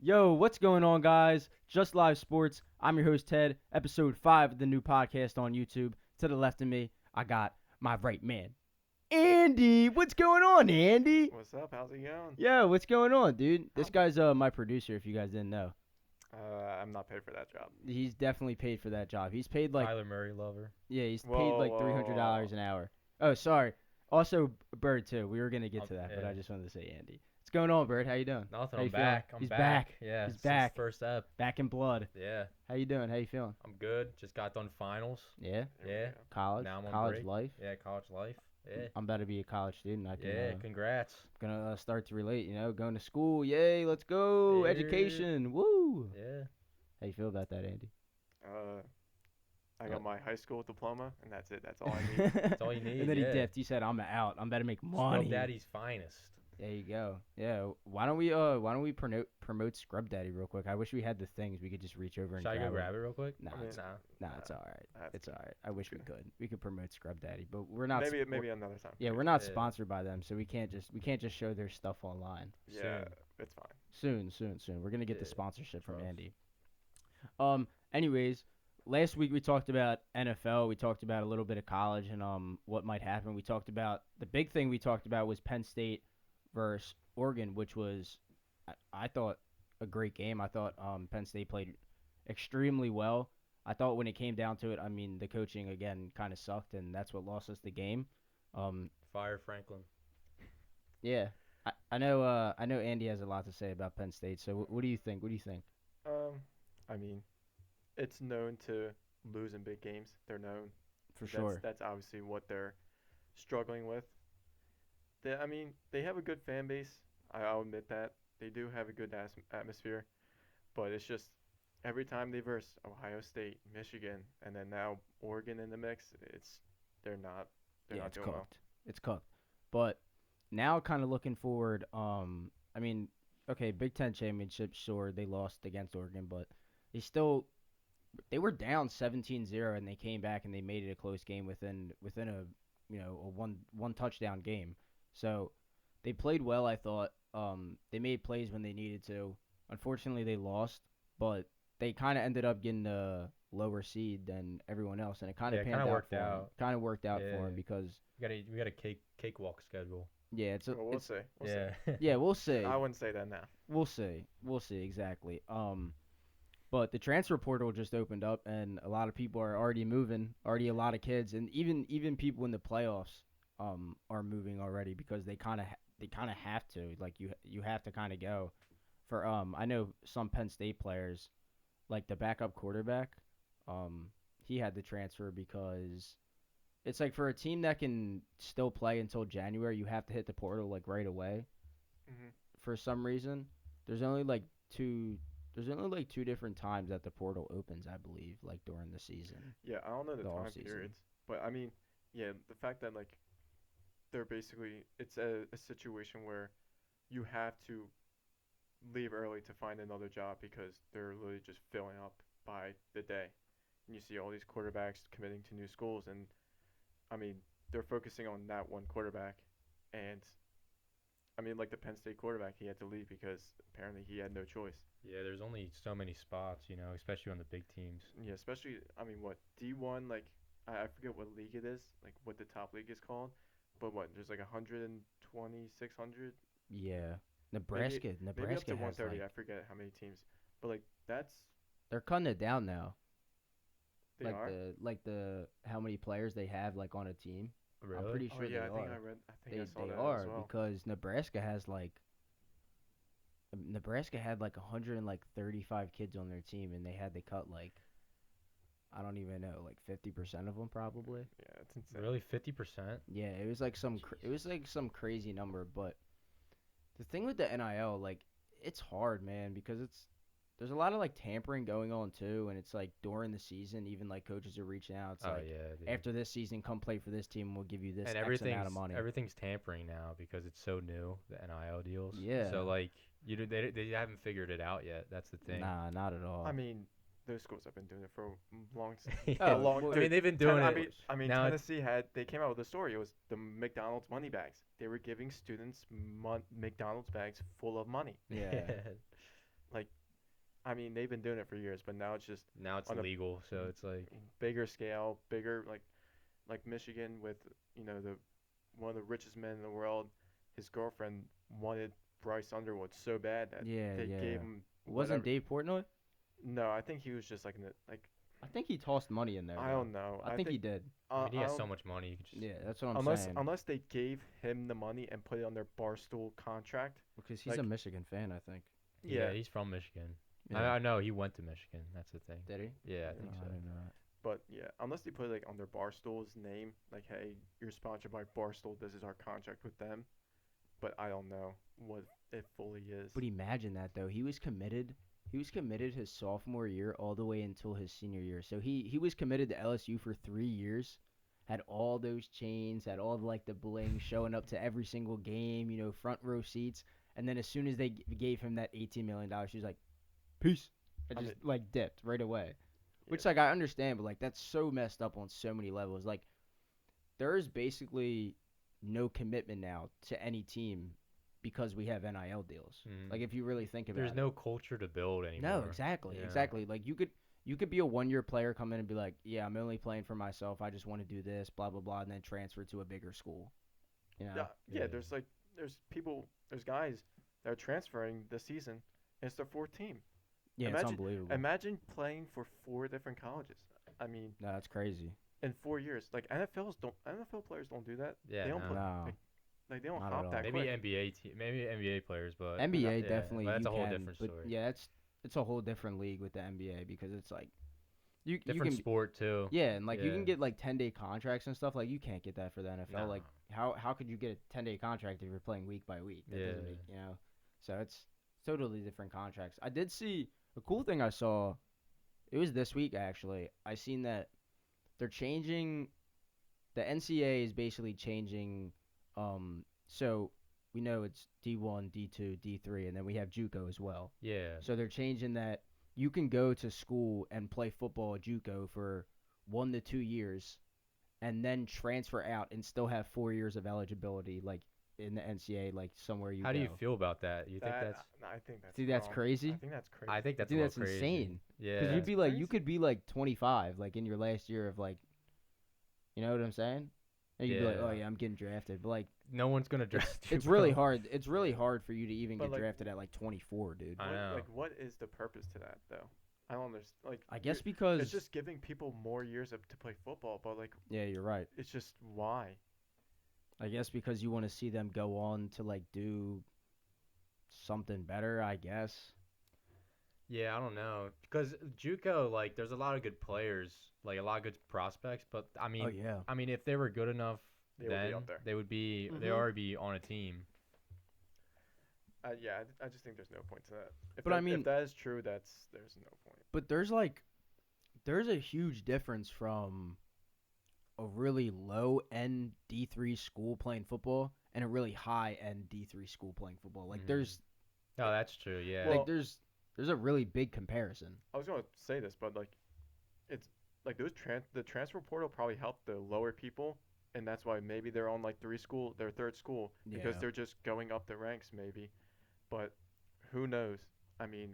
Yo, what's going on, guys? Just Live Sports. I'm your host, Ted. Episode 5 of the new podcast on YouTube. To the left of me, I got my right man, Andy. What's going on, Andy? What's up? How's it going? Yo, what's going on, dude? This Oh. guy's my producer, if you guys didn't know. I'm not paid for that job. He's definitely paid for that job. He's paid like, Kyler Murray lover. yeah, he's paid Whoa, like whoa, $300 whoa. an hour. Oh, sorry. Also, Bird, too. We were going to get to that, but Yeah. I just wanted to say Andy. What's going on, Bird? How you doing? Nothing. How you I'm feeling? back. I'm He's back. back. Yeah. He's since back. First up. Back in blood. Yeah. How you doing? How you feeling? I'm good. Just got done finals. Yeah? Here we Yeah. go. College? Now I'm on College break. life? Yeah. College life. Yeah. I'm about to be a college student. I can, Yeah. Congrats. gonna start to relate, going to school. Yay, let's go. Yeah. Education. Woo. Yeah. How you feel about that, Andy? I got my high school diploma, and that's it. That's all I need. That's all you need. And then yeah. he dipped. He said, I'm out. I'm about to make money. Scrub Daddy's finest. There you go. Yeah. Why don't we promote Scrub Daddy real quick? I wish we had the things we could just reach over and Should I go grab grab it real quick? Nah, I mean, it's, Nah. it's all right. That's It's all right. I wish we good. could. We could promote Scrub Daddy, but we're not. maybe another time. Yeah, we're not Yeah. sponsored by them, so we can't just show their stuff online. Yeah, Soon. it's fine. Soon. We're gonna get the Yeah, sponsorship from trust. Andy. Anyways, last week we talked about NFL. We talked about a little bit of college and what might happen. We talked about the big thing we talked about was Penn State versus Oregon, which was I thought a great game. I thought Penn State played extremely well. I thought when it came down to it, I mean the coaching again kind of sucked, and that's what lost us the game. Fire Franklin. Yeah, I know Andy has a lot to say about Penn State. So what do you think? What do you think? I mean, it's known to lose in big games. They're known. For sure. That's obviously what they're struggling with. They have a good fan base. I'll admit that. They do have a good atmosphere, but it's just every time they verse Ohio State, Michigan, and then now Oregon in the mix, they're not they're Yeah, not it's doing cooked. well. It's cooked. But now, kind of looking forward. I mean, okay, Big Ten championship. Sure, they lost against Oregon, but they were down 17-0 and they came back and they made it a close game within a a one touchdown game. So they played well. I thought. They made plays when they needed to. Unfortunately, they lost, but they kind of ended up getting a lower seed than everyone else, and it kind Yeah, of it panned kinda out worked for 'em. out. Kind of worked out for Yeah. him because We got a cakewalk schedule. yeah, it's a, Well, we'll it's see. We'll yeah. see. yeah, we'll see. I wouldn't say that now. We'll see exactly. But the transfer portal just opened up, and a lot of people are already moving. Already a lot of kids, and even people in the playoffs, are moving already because they kind of have to. Like you have to kind of go. For I know some Penn State players, like the backup quarterback, he had to transfer because it's like for a team that can still play until January, you have to hit the portal like right away. Hmm. For some reason. There's only like two. There's only like two different times that the portal opens, I believe, like during the season, Yeah, I don't know the the time off season. periods, but yeah, the fact that like it's a situation where you have to leave early to find another job because they're literally just filling up by the day. And you see all these quarterbacks committing to new schools, and I mean, they're focusing on that one quarterback. And like the Penn State quarterback, he had to leave because apparently he had no choice. Yeah, there's only so many spots, especially on the big teams. Yeah, especially, what, D1, like, I forget what league it is, like what the top league is called, but what, there's like 120, 600, Yeah, maybe Nebraska up to has 130, I like forget how many teams. But like, they're cutting it down now. they Like are? the how many players they have like on a team. Really? I'm pretty Oh sure yeah, they I think are. I think I saw They that are as well. because Nebraska had like 135 kids on their team, and they had to cut like I don't even know, like 50% of them probably. Yeah, it's insane. Really, 50%? Yeah, it was like some crazy number, but the thing with the NIL, like, it's hard, man, because there's a lot of like tampering going on too, and it's like during the season, even like coaches are reaching out. It's Oh like yeah, dude. after this season, come play for this team, we'll give you this And X amount of money. everything's tampering now because it's so new, the NIL deals. Yeah. So like they haven't figured it out yet. That's the thing. Nah, not at all. I mean, those schools have been doing it for a long Yeah. Oh, long. well, I mean, they've been doing it. Now it's- Tennessee they came out with a story. It was the McDonald's money bags. They were giving students McDonald's bags full of money. Yeah. Like mean, they've been doing it for years, but now it's just Now it's on a legal, so it's like bigger scale, bigger like Michigan with the one of the richest men in the world. His girlfriend wanted Bryce Underwood so bad that Yeah, they yeah. gave him Wasn't whatever. Dave Portnoy? No, I think he was just like I think he tossed money in there I though. don't know. I I think he think did. I mean, he I has don't, so much money. You could just Yeah, that's what I'm unless saying. unless they gave him the money and put it on their Barstool contract. Because he's like a Michigan fan, I think. yeah, Yeah, he's from Michigan. Yeah. I know he went to Michigan. That's the thing. Did he? Yeah, I Yeah. think Oh, so. I didn't know that. but yeah, unless they put it, like on their Barstool's name, like hey, you're sponsored by Barstool. This is our contract with them. But I don't know what it fully is. But imagine that though. He was committed. He was committed his sophomore year all the way until his senior year. So he was committed to LSU for 3 years. Had all those chains, had all like the bling, showing up to every single game. Front row seats. And then as soon as they gave him that $18 million, she was like, "Peace," and I just mean, like dipped right away. yeah, Which like I understand, but like that's so messed up on so many levels. Like there is basically no commitment now to any team because we have NIL deals. Mhm. Like if you really think about There's it. no culture to build anymore. No, exactly, Yeah. exactly. Like you could be a 1-year player, come in and be like, yeah, I'm only playing for myself. I just want to do this, blah blah blah, and then transfer to a bigger school. You know? yeah. There's guys that are transferring this season. And it's their fourth team. Yeah, it's Imagine, unbelievable. imagine playing for 4 different colleges. I mean, No, that's crazy. in 4 years, like NFL players don't do that. Yeah, They don't no. put No. like they don't Not at hop all. that Maybe quick. NBA players, but NBA yeah, definitely but that's you a whole can, different but story. yeah, it's a whole different league with the NBA because it's like you Different can sport too. yeah, and like you can Yeah. get like 10-day contracts and stuff. Like you can't get that for the NFL. No. Like how could you get a 10-day contract if you're playing week by week? That doesn't make So it's totally different contracts. I did see a cool thing I saw. It was this week actually. I seen that they're changing. The NCAA is basically changing. So we know it's D1, D2, D3, and then we have JUCO as well. Yeah. So they're changing that you can go to school and play football at JUCO for 1 to 2 years and then transfer out and still have 4 years of eligibility like in the NCAA like somewhere you How go. do you feel about that? You think That that's? I think that's See, that's wrong. crazy? I think that's crazy. I think I that's think a that's little crazy. insane. Yeah. Cuz you'd be like you crazy. could be like 25 like in your last year of like you know what I'm saying? And you'd be like, "Oh Yeah. yeah, I'm getting drafted." But like No one's gonna draft you. it's really bro. hard. It's really hard for you to even But, get like- drafted at like 24, dude. I know. What is the purpose to that though? I don't understand. Like I guess it's because just giving people more years to play football, but like yeah, you're right. it's just why? I guess because you want to see them go on to like do something better, I guess. Yeah, I don't know because JUCO like there's a lot of good players, like a lot of good prospects, but I mean, Oh yeah. I mean if they were good enough, They would be then up there. they would be they Mhm. already be on a team. Yeah, I just think there's no point to that. But I mean- if that is true, there's no point. But there's a huge difference from a really low end D3 school playing football and a really high end D3 school playing football. Like Mhm. there's No, that's true. Yeah. Well- like there's a really big comparison. I was gonna say this, but like, it's like the transfer portal probably helped the lower people, and that's why maybe they're on like their third school because Yeah. they're just going up the ranks maybe, but who knows? I mean,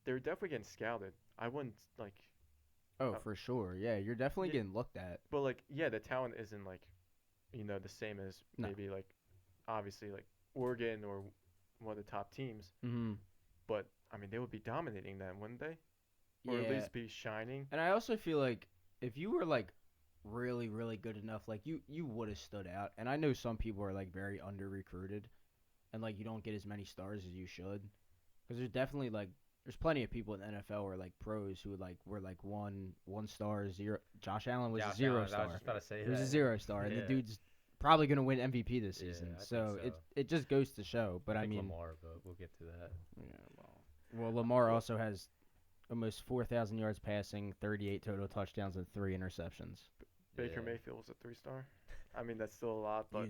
they're definitely getting scouted. I wouldn't like, Oh, for sure. Yeah, you're definitely Yeah. getting looked at. but like yeah, the talent isn't like, the same as No. maybe like, obviously like Oregon or one of the top teams, Mhm. but I mean they would be dominating them, wouldn't they? Or Yeah. at least be shining. And I also feel like if you were like really really good enough, like you would have stood out. And I know some people are like very under recruited, and like you don't get as many stars as you should, because there's definitely like there's plenty of people in the NFL or like pros who like were like one star zero. Josh Allen was Yeah, a 0 I was star. just about to say He was a that. 0 star, and the Yeah. dude's probably gonna win MVP this Yeah, season. I think So so. it just goes to show. But I think mean, Lamar, but we'll get to that. yeah, well, Lamar also has almost 4,000 yards passing, 38 total touchdowns, and 3 interceptions. Baker Yeah. Mayfield was a 3-star. I mean that's still a lot, but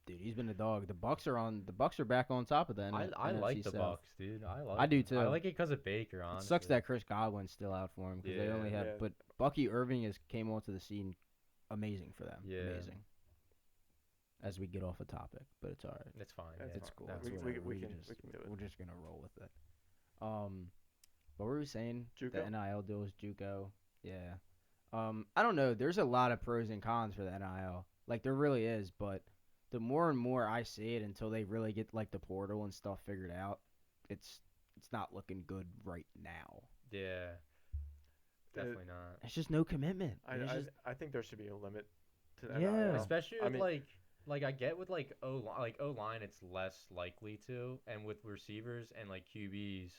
He's been a dog. The Bucks are back on top of the I like NFC the South. Bucks, dude. I do them. too. I like it because of Baker. It Honestly. sucks that Chris Godwin's still out for him because they only Yeah. have. Yeah. But Bucky Irving came onto the scene, amazing for them. Yeah. Amazing. As we get off a topic, but it's all right. It's fine. That's yeah. It's cool. That's It's we- whatever. we We can- just, we can do it. We're just gonna roll with it. Um, what were we saying? The JUCO. NIL deal is JUCO. Yeah. I don't know. There's a lot of pros and cons for the NIL. Like there really is, but the more and more I see it until they really get like the portal and stuff figured out, it's it's not looking good right now. Yeah, Uh, definitely not. It's just no commitment. I, It's I just I think there should be a limit to the yeah. NIL. Especially I with mean, like I get with like O line it's less likely to, and with receivers and like QBs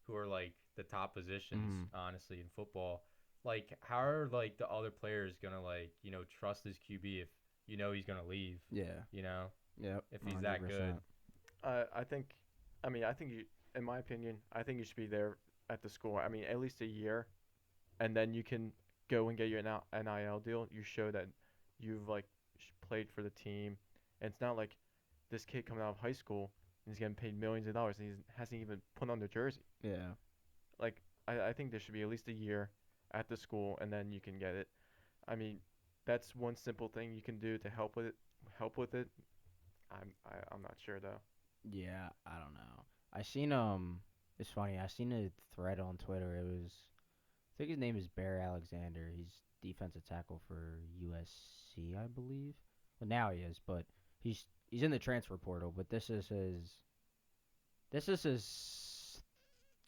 who are like the top positions Mm, honestly in football. Like how are like the other players gonna like trust his QB if he's gonna leave? yeah. You know Yep. if he's that good. 100%. I think, I mean, I think you, in my opinion, I think you should be there at the school. I mean, at least a year, and then you can go and get your NIL deal. You show that you've like played for the team, and it's not like this kid coming out of high school and he's getting paid millions of dollars and he hasn't even put on the jersey. Yeah. Like, I think there should be at least a year at the school, and then you can get it. I mean, that's one simple thing you can do to help with it. Help with it. I'm not sure though. Yeah, I don't know. I seen it's funny. I seen a thread on Twitter. It was I think his name is Bear Alexander. He's defensive tackle for USC, I believe. Well, now he is, but he's in the transfer portal. But this is his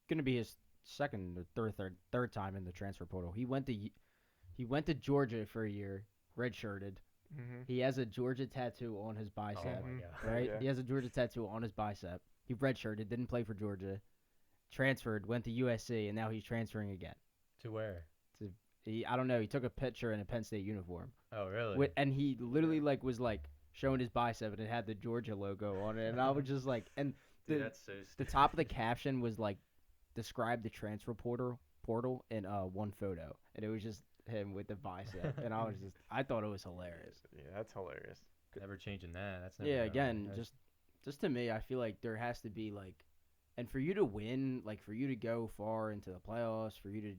gonna be his second or third time in the transfer portal. He went to Georgia for a year, redshirted. Mhm. He has a Georgia tattoo on his Oh bicep, my Mhm. god. right? Yeah. He has a Georgia tattoo on his bicep. He redshirted, didn't play for Georgia, transferred, went to USC, and now he's transferring again. To where? To I don't know. He took a picture in a Penn State uniform, Oh really? and he literally Yeah. was showing his bicep, and it had the Georgia logo on it, and I was just like, and Dude, the that's so the top of the stupid. caption was like, describe the transfer portal in one photo, and it was just him with the bicep, and I thought it was hilarious. Yeah, that's hilarious. Never changing that. That's never Yeah, gonna. again, That's, just to me, I feel like there has to be and for you to win, like for you to go far into the playoffs, for you to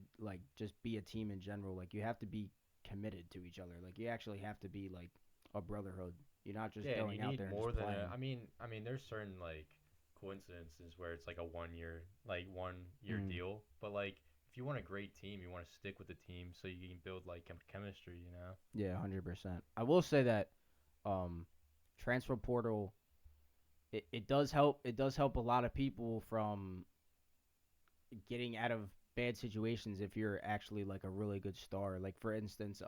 just be a team in general, like you have to be committed to each other. Like you actually have to be like a brotherhood. You're not just yeah, and you going out need there and more just than a. playing. I mean, there's certain like coincidences where it's like a 1 year Mm, deal, but like if you want a great team, you want to stick with the team so you can build like chemistry. yeah, 100%. I will say that um, transfer portal it does help. It does help a lot of people from getting out of bad situations if you're actually like a really good star. Like for instance,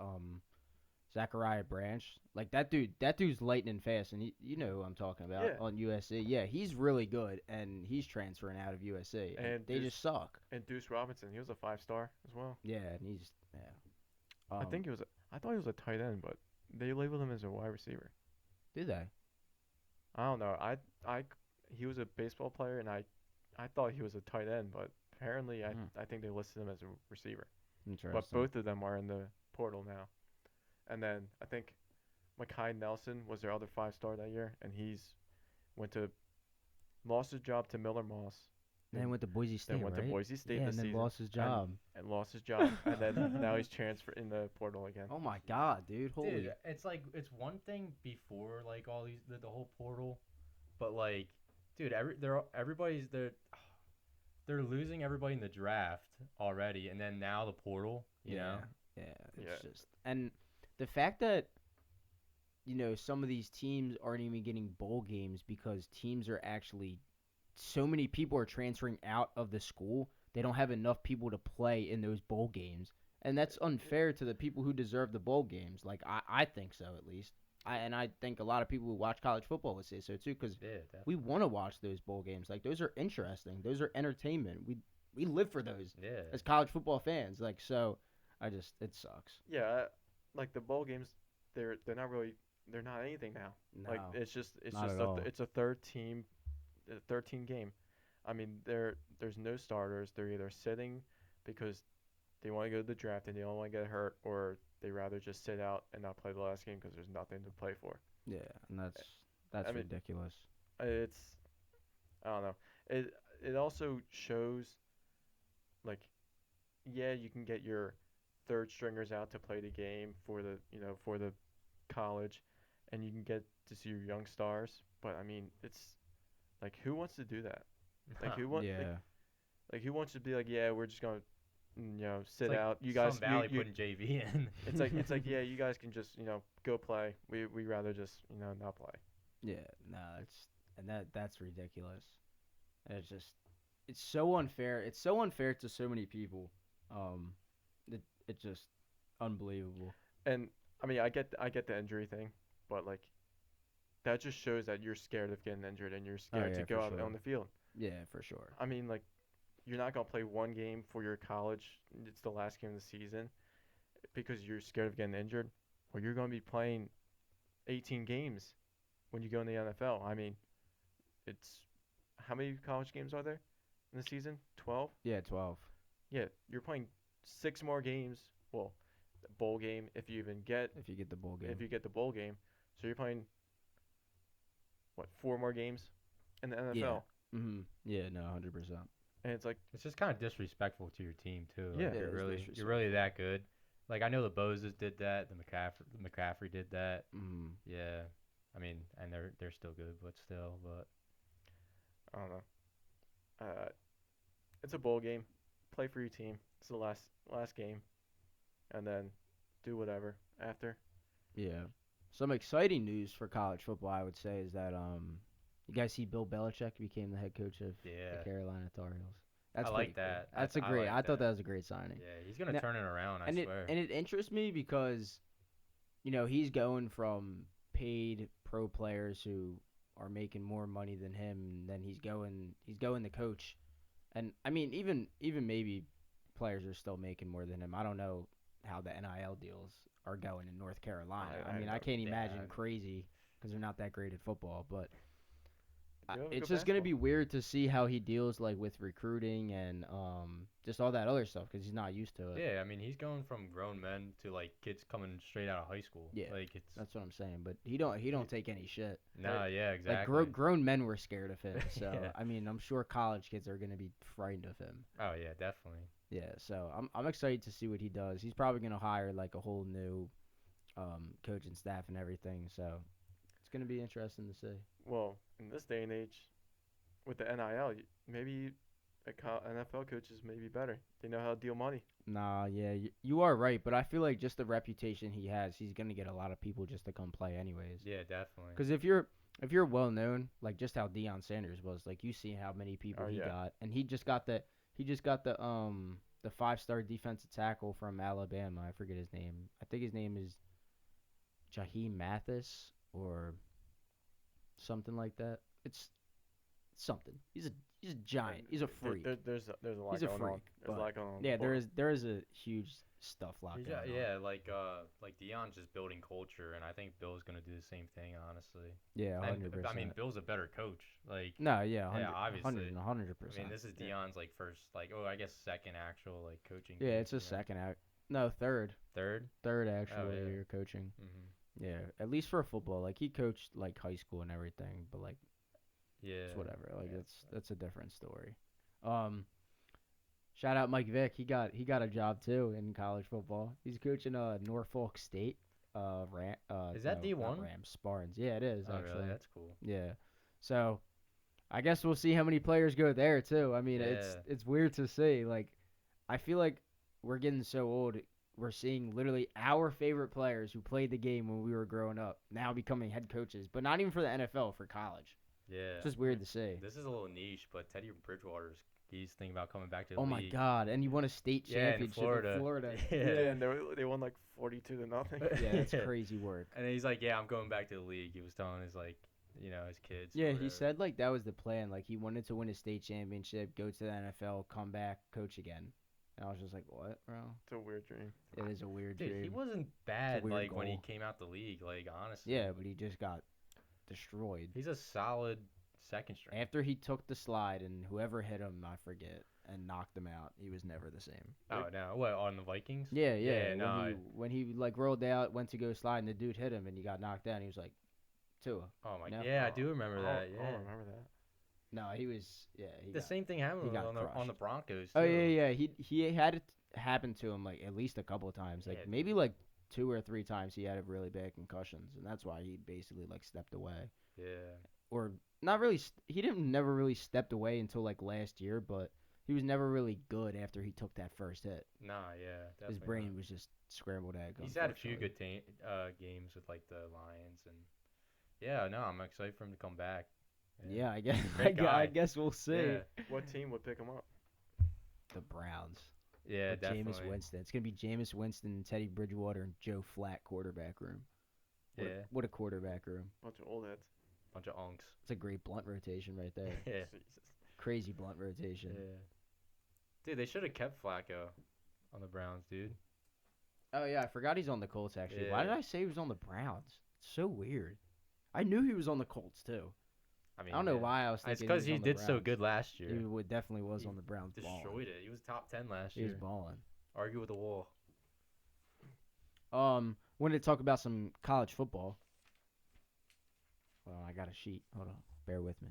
Zachariah Branch, like that dude's lightning fast, and you know who I'm talking about Yeah. on USC. Yeah, he's really good, and he's transferring out of USC, and And they just suck. Deuce Robinson, he was a 5 star as well. Yeah, and he's yeah. I think he was. I thought he was a tight end, but they labeled him as a wide receiver. Do they? I don't know. I he was a baseball player, and I thought he was a tight end, but apparently Hmm, I think they listed him as a receiver. But interesting. both of them are in the portal now. And then I think Makai Nelson was their other 5 star that year, and he's went to lost his job to Miller Moss, And then and went to Boise then State, went to right? Boise State Yeah, this and then season, lost his and job. lost his job, and then now he's transferred in the portal again. Oh my God, dude! Dude, Holy. it's like it's one thing before like all these the whole portal, but like, dude, they're losing everybody in the draft already, and then now the portal. Yeah, yeah. Yeah, It's just and the fact that some of these teams aren't even getting bowl games because teams are actually so many people are transferring out of the school. They don't have enough people to play in those bowl games, and that's unfair to the people who deserve the bowl games. Like I think so at least. I think a lot of people who watch college football would say so too because Yeah, we definitely. want to watch those bowl games. Like those are interesting. Those are entertainment. We live for those Yeah, as college football fans. Like so, it sucks. yeah. Like the bowl games, they're not really they're not anything now. Like No, it's not just at all. it's a third team game. I mean, there's no starters. They're either sitting because they want to go to the draft and they don't want to get hurt, or they rather just sit out and not play the last game because there's nothing to play for. Yeah, and I that's mean, ridiculous. it's I don't know. It it also shows like yeah, you can get your third stringers out to play the game for the for the college, and you can get to see your young stars. But I mean, it's like who wants to do that? Like who want like Yeah, Like who wants to be like, yeah, we're just gonna It's sit like out. You Sun guys, Valley putting JV in. it's like yeah, you guys can just go play. We rather just not play. Yeah, no, that's ridiculous. And it's so unfair. It's so unfair to so many people. Um, it just unbelievable. And I mean, I get the injury thing, but like that just shows that you're scared of getting injured and you're Oh scared to yeah, for go out sure. on the field. Yeah, for sure. I mean, like you're not gonna play one game for your college. It's the last game of the season because you're scared of getting injured, or you're gonna be playing 18 games when you go in the NFL. I mean, it's how many college games are there in the season? 12. Yeah, 12 Yeah, you're playing 6 more games. Well, the bowl game if you even get if you get the bowl if game. you get the bowl game. So you're playing what 4 more games in the Yeah. NFL, Yeah, no, 100%. and it's like It's just kind of disrespectful to your team too. yeah, Like It you're is really disrespectful. that good. Like I know the Boses did that. The McCaffrey did that. Mhm. Yeah. I mean, and they're still good, but still, but I don't know. It's a bowl game. Play for your team. It's the last game, and then do whatever after. Yeah. Some exciting news for college football, I would say, is that you guys see Bill Belichick became the head coach of the yeah, Carolina Tar Heels. I That's pretty like cool. that. That's a I great. like I thought that. that was a great signing. Yeah, he's gonna Now, turn it around. I and swear. it interests me because he's going from paid pro players who are making more money than him, and then he's going to coach, and I mean even maybe players are still making more than him. I don't know how the NIL deals are going in North Carolina. I I mean I don't. can't Yeah, imagine crazy because they're not that great at football, but They have it's good just gonna be basketball. weird to see how he deals like with recruiting and just all that other stuff because he's not used to it. yeah. I mean, he's going from grown men to like kids coming straight out of high school. Yeah, Like it's that's what I'm saying. But he don't He, take any shit. nah. Yeah, Like exactly. grown men were scared of him. So Yeah. I mean, I'm sure college kids are gonna be frightened of him. Oh yeah, definitely. Yeah. So I'm excited to see what he does. He's probably gonna hire like a whole new coaching staff and everything. So it's gonna be interesting to see. well, in this day and age, with the NIL, maybe NFL coaches may be better. They know how to deal money. Nah, yeah, you are right, but I feel like just the reputation he has, he's gonna get a lot of people just to come play anyways. Yeah, definitely. Because if you're well known, like just how Deion Sanders was, like you see how many people Oh he yeah, got, and he just got the 5-star defensive tackle from Alabama. I forget his name. I think his name is Jaheim Mathis or something like that. It's something. He's a giant. He's a freak. there's a lot He's a going freak. on. There's a But lot going on. yeah, there Well, is a huge stuff lot He's going on. yeah, like Dion's just building culture, and I think Bill's gonna do the same thing, honestly. Yeah, And I 100%. mean, Bill's a better coach. Like, No, yeah, yeah, 100, obviously. 100, I mean, 100%. this is Yeah. Dion's like first, like, I guess second actual like coaching. Yeah, gig, it's a second act. No, third. Third. Third Oh actually yeah. year coaching. Mhm. Yeah, at least for football. Like he coached like high school and everything, but like Yeah. it's whatever. Like Yeah. that's a different story. Um, shout out Mike Vick. He got a job too in college football. He's coaching Norfolk State. Is that no, not D1? Rams. Spartans. Yeah, it is Oh actually. really? That's cool. Yeah. So I guess we'll see how many players go there too. I mean, it's Yeah. it's weird to see. Like, I feel like we're getting so old. We're seeing literally our favorite players who played the game when we were growing up now becoming head coaches, but not even for the NFL, for college. Yeah. It's just weird to see. This is a little niche, but Teddy Bridgewater's he's thinking about coming back to the Oh my league. God! And he won a state Yeah, in championship Florida. in Florida. Yeah. yeah, and they won like 42-0. Yeah, that's Yeah. crazy work. And he's like, "Yeah, I'm going back to the league." He was telling his like, his kids. or Yeah, he whatever. said like that was the plan. Like he wanted to win a state championship, go to the NFL, come back, coach again. And I was just like, what, bro? It's a weird dream. It is a weird Dude, dream. he wasn't bad weird like when he goal. came out the league. Like honestly. Yeah, but he just got destroyed. He's a solid second string. After he took the slide and whoever hit him, I forget, and knocked him out, he was never the same. Oh no, what on the Vikings? Yeah, Yeah, When no, he like rolled out, went to go slide, and the dude hit him, and he got knocked down. He was like, Tua. Oh my, No. yeah, I do remember I that. don't- Yeah, I don't remember that. No, he was. Yeah, the same thing happened got on the crushed. Broncos. Oh too. yeah. He had it happen to him like at least a couple of times, like Yeah. maybe like 2 or 3 times he had really bad concussions, and that's why he basically like stepped away, Yeah. or not really. He didn't never really stepped away until like last year, but He was never really good after he took that first hit. Nah, yeah, His definitely brain not. was just scrambled egg. He's had a few Unfortunately. good games with like the Lions, and yeah, no, I'm excited for him to come back. Yeah, I guess. Great I guy. guess we'll see. Yeah, What team would pick him up? The Browns yeah, with Jameis definitely. Winston. It's gonna be Jameis Winston, Teddy Bridgewater, and Joe Flatt quarterback room. Yeah, What a quarterback room. Bunch of old heads. bunch of unks. It's a great blunt rotation right there. Yeah, Jesus. Crazy blunt rotation. yeah. Dude, they should have kept Flacco on the Browns, dude. Oh yeah, I forgot he's on the Colts actually. Why did Yeah. I say he was on the Browns? It's so weird. I knew he was on the Colts too. I mean, I don't know yeah. why I was It's thinking because he he was on the did so Browns. good last year. He definitely was He on the Browns. Destroyed it. He was top 10 last He was year. balling. Argue with the wall. Wanted to talk about some college football. Well, I got a sheet. Hold on, bear with me.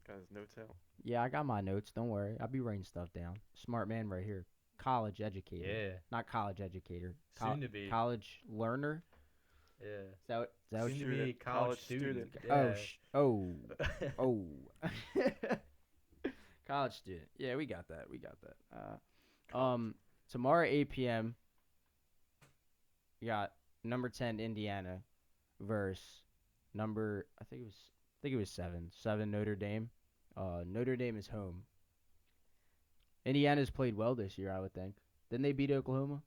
Got his notes out. Yeah, I got my notes. Don't worry, I'll be writing stuff down. Smart man right here. College educator, Yeah. not college educator. Soon to be. college learner. Yeah. Is that what Soon you? to be Student, college college student. student. Oh. College student. Yeah, we got that. We got that. Tomorrow 8 p.m. You got number 10 Indiana versus I think it was 7 Notre Dame. Notre Dame is home. Indiana's played well this year, I would think. Didn't they beat Oklahoma?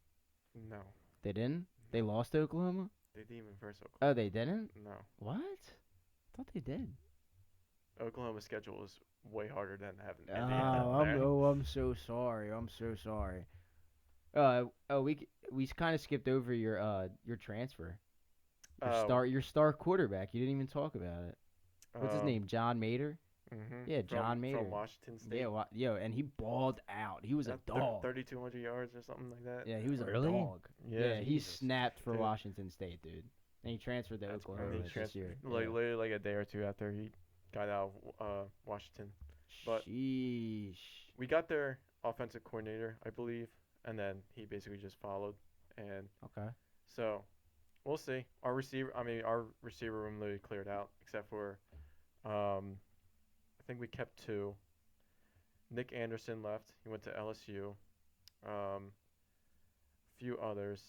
No. They didn't. They lost to Oklahoma. They didn't even verse Oklahoma. Oh, they didn't. No. What? I thought they did. Oklahoma's schedule is way harder than having Oh, Indiana there. I'm so sorry. I'm so sorry. We kind of skipped over your transfer. Your star quarterback. You didn't even talk about it. What's his name? John Mater. Mm-hmm. Yeah, John Mater. From Washington State. Yeah, and he balled out. He was a dog. 3,200 yards or something like that. Yeah, he was Really? a dog. Yeah. Yeah, he Jesus. snapped for Dude. Washington State, dude. And he transferred to And Oklahoma he this transferred year. literally like a day or two after he got out of Washington. But Sheesh. we got their offensive coordinator, I believe, and then he basically just followed. And Okay. so we'll see. Our receiver room literally cleared out except for, I think we kept 2. Nick Anderson left. He went to LSU. Few others.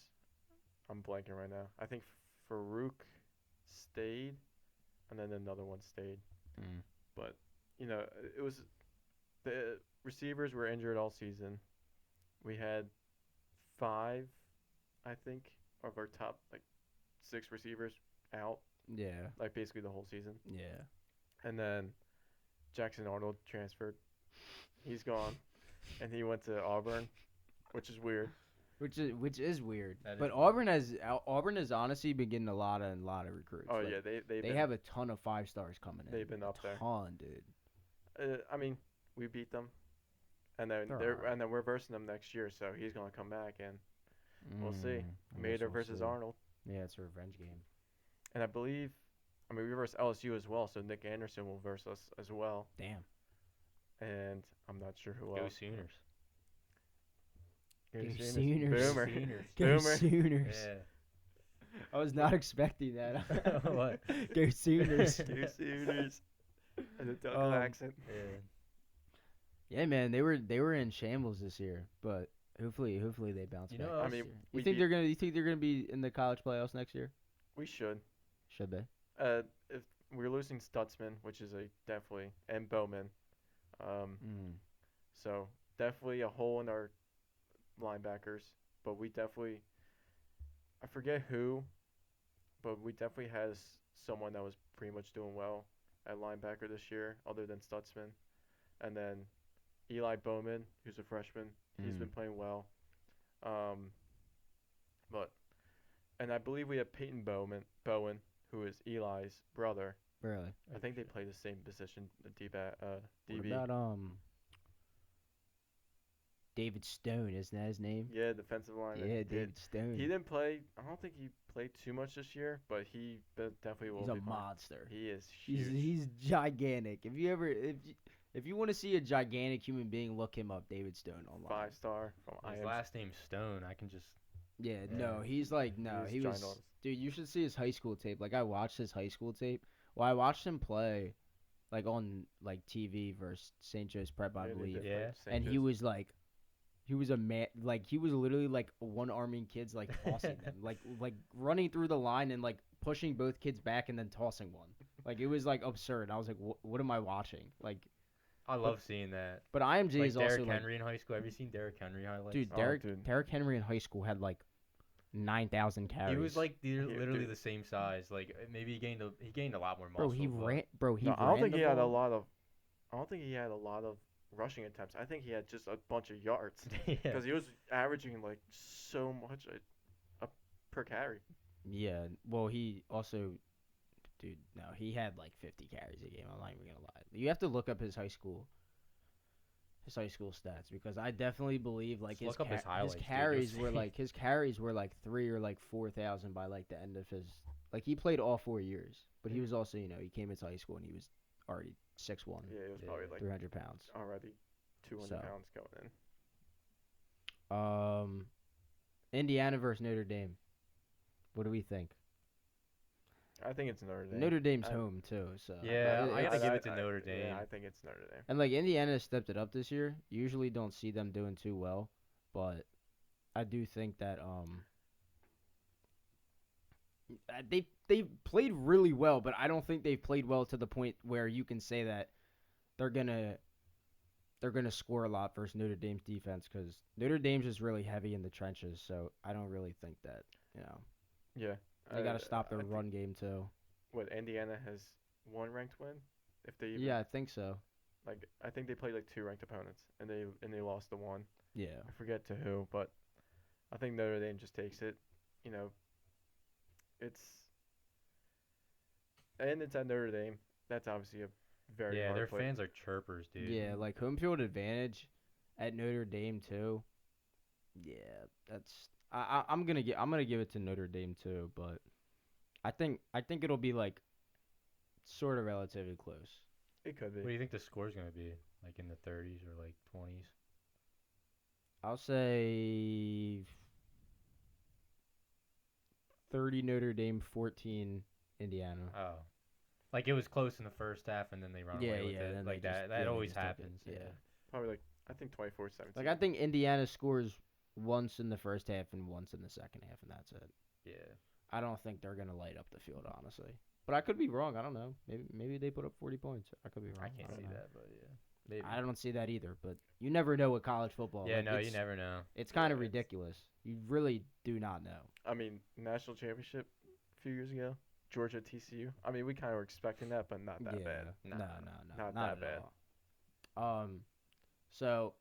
I'm blanking right now. I think Farouk stayed, and then another one stayed. Mm. But it was the receivers were injured all season. We had 5, I think, of our top like 6 receivers out, Yeah. like basically the whole season. Yeah. And then Jackson Arnold transferred. He's gone, and he went to Auburn, which is weird. Which is weird. That is But weird. Auburn has honestly been getting a lot of recruits. Oh Like, yeah, they been, have a ton of 5 stars coming in. they've been up there. Ton, dude. I mean, we beat them, and then They're alright. and then we're versing them next year, so he's gonna come back, and we'll see. I guess Mater we'll versus see. Arnold, Yeah, it's a revenge game. and we verse LSU as well, so Nick Anderson will verse us as well, Damn. and I'm not sure who Go else. Sooners. Go Go Sooners. Sooners. Boomer. Sooners. Go Boomer. Sooners. Yeah. I was not expecting that. What? Go Sooners. Go Sooners. And a Doug Um, accent. Yeah. Yeah, man, they were in shambles this year, but hopefully they bounce You back. know, this I mean, year. we You think they're gonna be in the college playoffs next year? We should. Should they? If we're losing Stutzman, which is and Bowman, so definitely a hole in our linebackers. But I forget who, but we definitely has someone that was pretty much doing well at linebacker this year, other than Stutzman, and then Eli Bowman, who's a freshman, he's been playing well. But and I believe we have Peyton Bowen, who is Eli's brother. Really? I think they play the same position, DB. What about David Stone? Isn't that his name? Yeah, defensive lineman. Yeah, David Stone. He didn't play. I don't think he played too much this year, but he definitely will He's a be fine. monster. He is huge. He's gigantic. If you want to see a gigantic human being, look him up, David Stone online. 5-star from His IMC. last name's Stone. I can just. Yeah, Yeah. no, he's like no, He's he was. ginormous. Dude, you should see his high school tape. Like I watched his high school tape. Well, I watched him play like on like TV versus St. Joe's Prep, I Yeah, they believe. did Yeah. play St. And he Joe's. was like, he was a man, like he was literally like one-arming kids, like tossing them, like running through the line and like pushing both kids back and then tossing one. Like it was like absurd. I was like, what am I watching? Like, I love seeing that. but IMG Like is also Derrick like, Henry in high school. Have you seen Derrick Henry highlights? dude, Oh, Derrick dude. Derrick Henry in high school had like 9,000 carries. He was like literally dude. the same size. Like maybe he gained a lot more muscle. bro, he but- ran, bro, he No, I don't ran think the he had a ball. lot of. I don't think he had a lot of rushing attempts. I think he had just a bunch of yards yeah. because he was averaging like so much per carry. Yeah, well, he also, dude, no, he had like 50 carries a game. I'm not even gonna lie. You have to look up his high school stats because I definitely believe like Just look up his highlights, dude, you'll carries were see. like his carries were like 3 or like 4,000 by like the end of his, like he played all 4 years, but he was also, he came into high school and he was already 6'1", Yeah, it was Yeah. probably like 300 pounds. already 200 So. pounds going in. Indiana versus Notre Dame. What do we think? I think it's Notre Dame. Notre Dame's I- home too, so Yeah, I gotta it's- give it to Notre Dame. Yeah, I think it's Notre Dame. And like Indiana stepped it up this year. Usually don't see them doing too well, but I do think that they played really well, but I don't think they've played well to the point where you can say that they're gonna score a lot versus Notre Dame's defense because Notre Dame's just really heavy in the trenches. So I don't really think that Yeah. they got to stop their I think- run game too. What, Indiana has one ranked win? If they even, Yeah, I think so. like I think they played like 2 ranked opponents and they lost the one. Yeah. I forget to who, but I think Notre Dame just takes it. It's at Notre Dame. That's obviously a very Yeah, hard their play. fans are chirpers, dude. Yeah, like home field advantage at Notre Dame too. Yeah, that's I'm gonna give it to Notre Dame too, but I think it'll be like sort of relatively close. It could be. What do you think the score's gonna be? Like in the 30s or like 20s? I'll say 30 Notre Dame, 14 Indiana. Oh, like it was close in the first half and then they run Yeah, away with yeah, it. then they Like that. just- That yeah, they always just took it, happens. yeah. Probably like I think 24-17. Like I think Indiana scores once in the first half and once in the second half, and that's it. Yeah. I don't think they're gonna light up the field, honestly. But I could be wrong. I don't know. Maybe they put up 40 points. I could be wrong. I can't don't see know. that, but yeah, maybe. I don't see that either. But you never know with college football. Yeah, Like, no, you it's- never know. It's kind of Yeah, it's- ridiculous. You really do not know. I mean, national championship a few years ago, Georgia TCU. I mean, we kind of were expecting that, but not that bad. No, Nah, not that at bad. all. So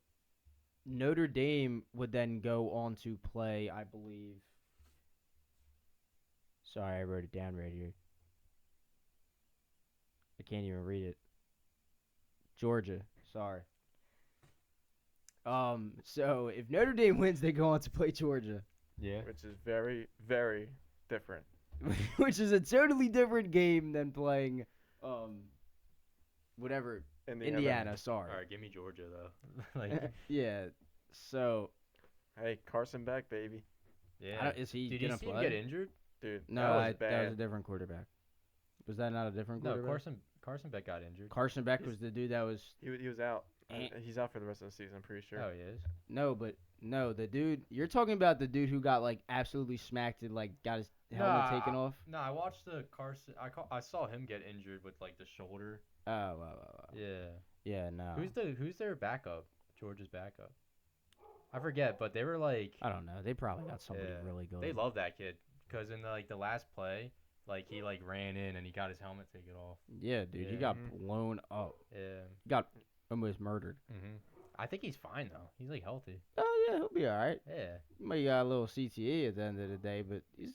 Notre Dame would then go on to play, I believe. Sorry, I wrote it down right here. I can't even read it. Georgia. Sorry. So if Notre Dame wins, they go on to play Georgia, Yeah. Which is very, very different. which is a totally different game than playing, whatever Indiana. Sorry. All right, give me Georgia though. like, Yeah. So Hey, Carson Beck, baby, yeah. is he Did you gonna see play? him get injured? dude. No, that was that bad. was a different quarterback. Was that not a different No, quarterback? Carson Beck got injured. Carson Beck He's- was the dude that was He was out. Eh. He's out for the rest of the season. I'm pretty sure. Oh, he is. no, the dude you're talking about, the dude who got like absolutely smacked and like got his helmet taken off. No, I watched the Carson. I saw him get injured with like the shoulder. Oh, wow. Yeah. Yeah, no. Who's their backup? Georgia's backup. I forget, but they were like I don't know. They probably got somebody Yeah. really good. they love that kid because in the last play, like he like ran in and he got his helmet taken off. Yeah, dude, he Yeah. got Mhm. blown up. Yeah. He got almost murdered. I think he's fine though. He's like healthy. Oh yeah, he'll be all right. Yeah. He might got a little CTE at the end of the day, but he'll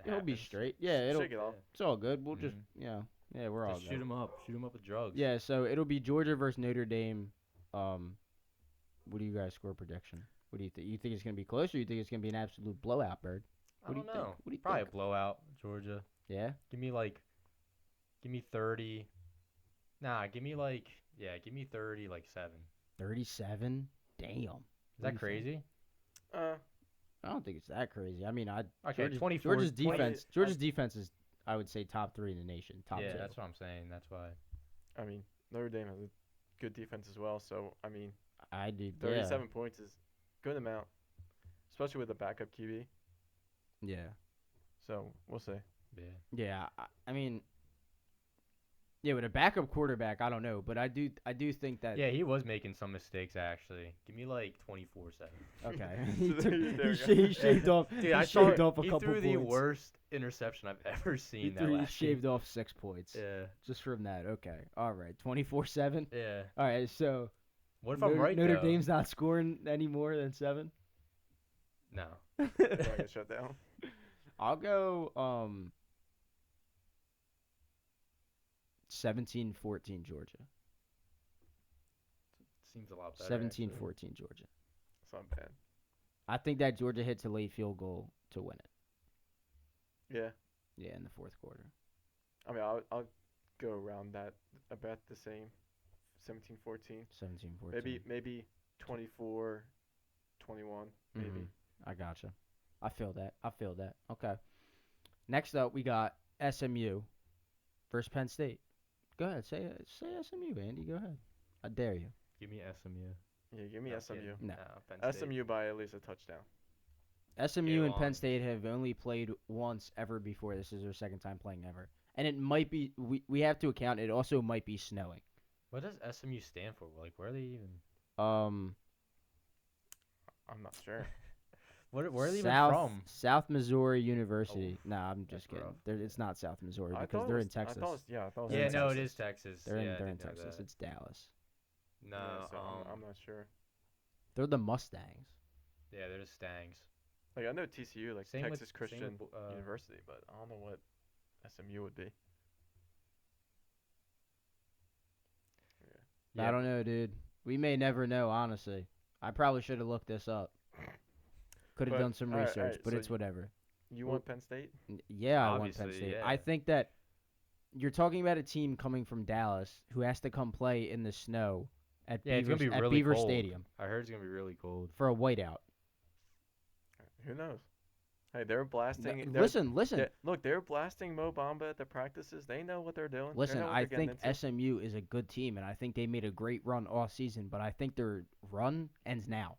be happens. straight. Yeah, Shake it off. it's all good. We'll just Mhm. yeah, we're all Just good. shoot him up. Shoot him up with drugs. Yeah, so it'll be Georgia versus Notre Dame. What do you guys score prediction? What do you think? You think it's gonna be close, or you think it's gonna be an absolute blowout, Bird? I What do don't you know. think? What do you Probably think? a blowout, Georgia. Yeah, Give me 30. Nah, give me 30, like 7. 37. Damn. Is What do that you crazy? I don't think it's that crazy. I mean, Okay, 24. Georgia's 20 defense. Georgia's defense is, I would say, top 3 in the nation. Top yeah, 2. that's what I'm saying. That's why. I mean, Notre Dame has a good defense as well. So I mean, I do. Yeah. 37 points is good amount, especially with a backup QB. Yeah. So we'll see. Yeah. Yeah. I mean, yeah, with a backup quarterback, I don't know, but I do think that. Yeah, he was making some mistakes actually. Give me like 24-7. Okay. There we go. He shaved off. Dude, He I shaved saw off a he couple threw the points. worst interception I've ever seen He that threw. He last game. shaved off 6 points. Yeah. Just from that. Okay. All right. 24-7. Yeah. All right. So What if I'm right Notre though? Dame's not scoring any more than 7. No. Do I get shut down? I'll go 17-14 Georgia. Seems a lot better. 17-14 actually. Georgia. It's not bad. I think that Georgia hits a late field goal to win it. Yeah. Yeah, in the fourth quarter. I mean, I'll go around that about the same, 17-14. 17-14. Maybe 24-21. Maybe. Mhm. I gotcha. I feel that. Okay. Next up, we got SMU versus Penn State. Go ahead. Say SMU, Andy. Go ahead. I dare you. Give me SMU. Yeah, give me No, SMU. kidding. No. Penn State. SMU by at least a touchdown. SMU and Go Penn on. State have only played once ever before. This is their second time playing ever. And it might be, we have to account, it also might be snowing. What does SMU stand for? Like, where are they even? Um, I'm not sure. Where are they even South, from? South Missouri University. Oh, Nah, I'm just that's kidding. rough. It's not South Missouri I because thought they're it in was- I Texas. thought it was- yeah, I thought it was They're Yeah, in no, it Texas. is Texas. They're in, yeah, I they're in did know Texas. that. It's Dallas. No, Yeah, so I'm not sure. They're the Mustangs. yeah, they're the Stangs. Like I know TCU, like Same with- Texas same Christian with, University, but I don't know what SMU would be. I don't know, dude. We may never know, honestly. I probably should have looked this up. Could have But, done some alright, research, alright, but so it's whatever. You Well- want Penn State? Yeah, I want Penn Obviously, State. yeah. I think that you're talking about a team coming from Dallas who has to come play in the snow at Yeah, it's Beaver, gonna be at really Beaver cold. Stadium I heard it's gonna be really cold. for a whiteout. Who knows? Hey, they're blasting. N- they're- listen, Look, they're blasting Mo Bamba at the practices. They know what they're doing. They listen. know what I they're getting think into. SMU is a good team, and I think they made a great run all season. But I think their run ends now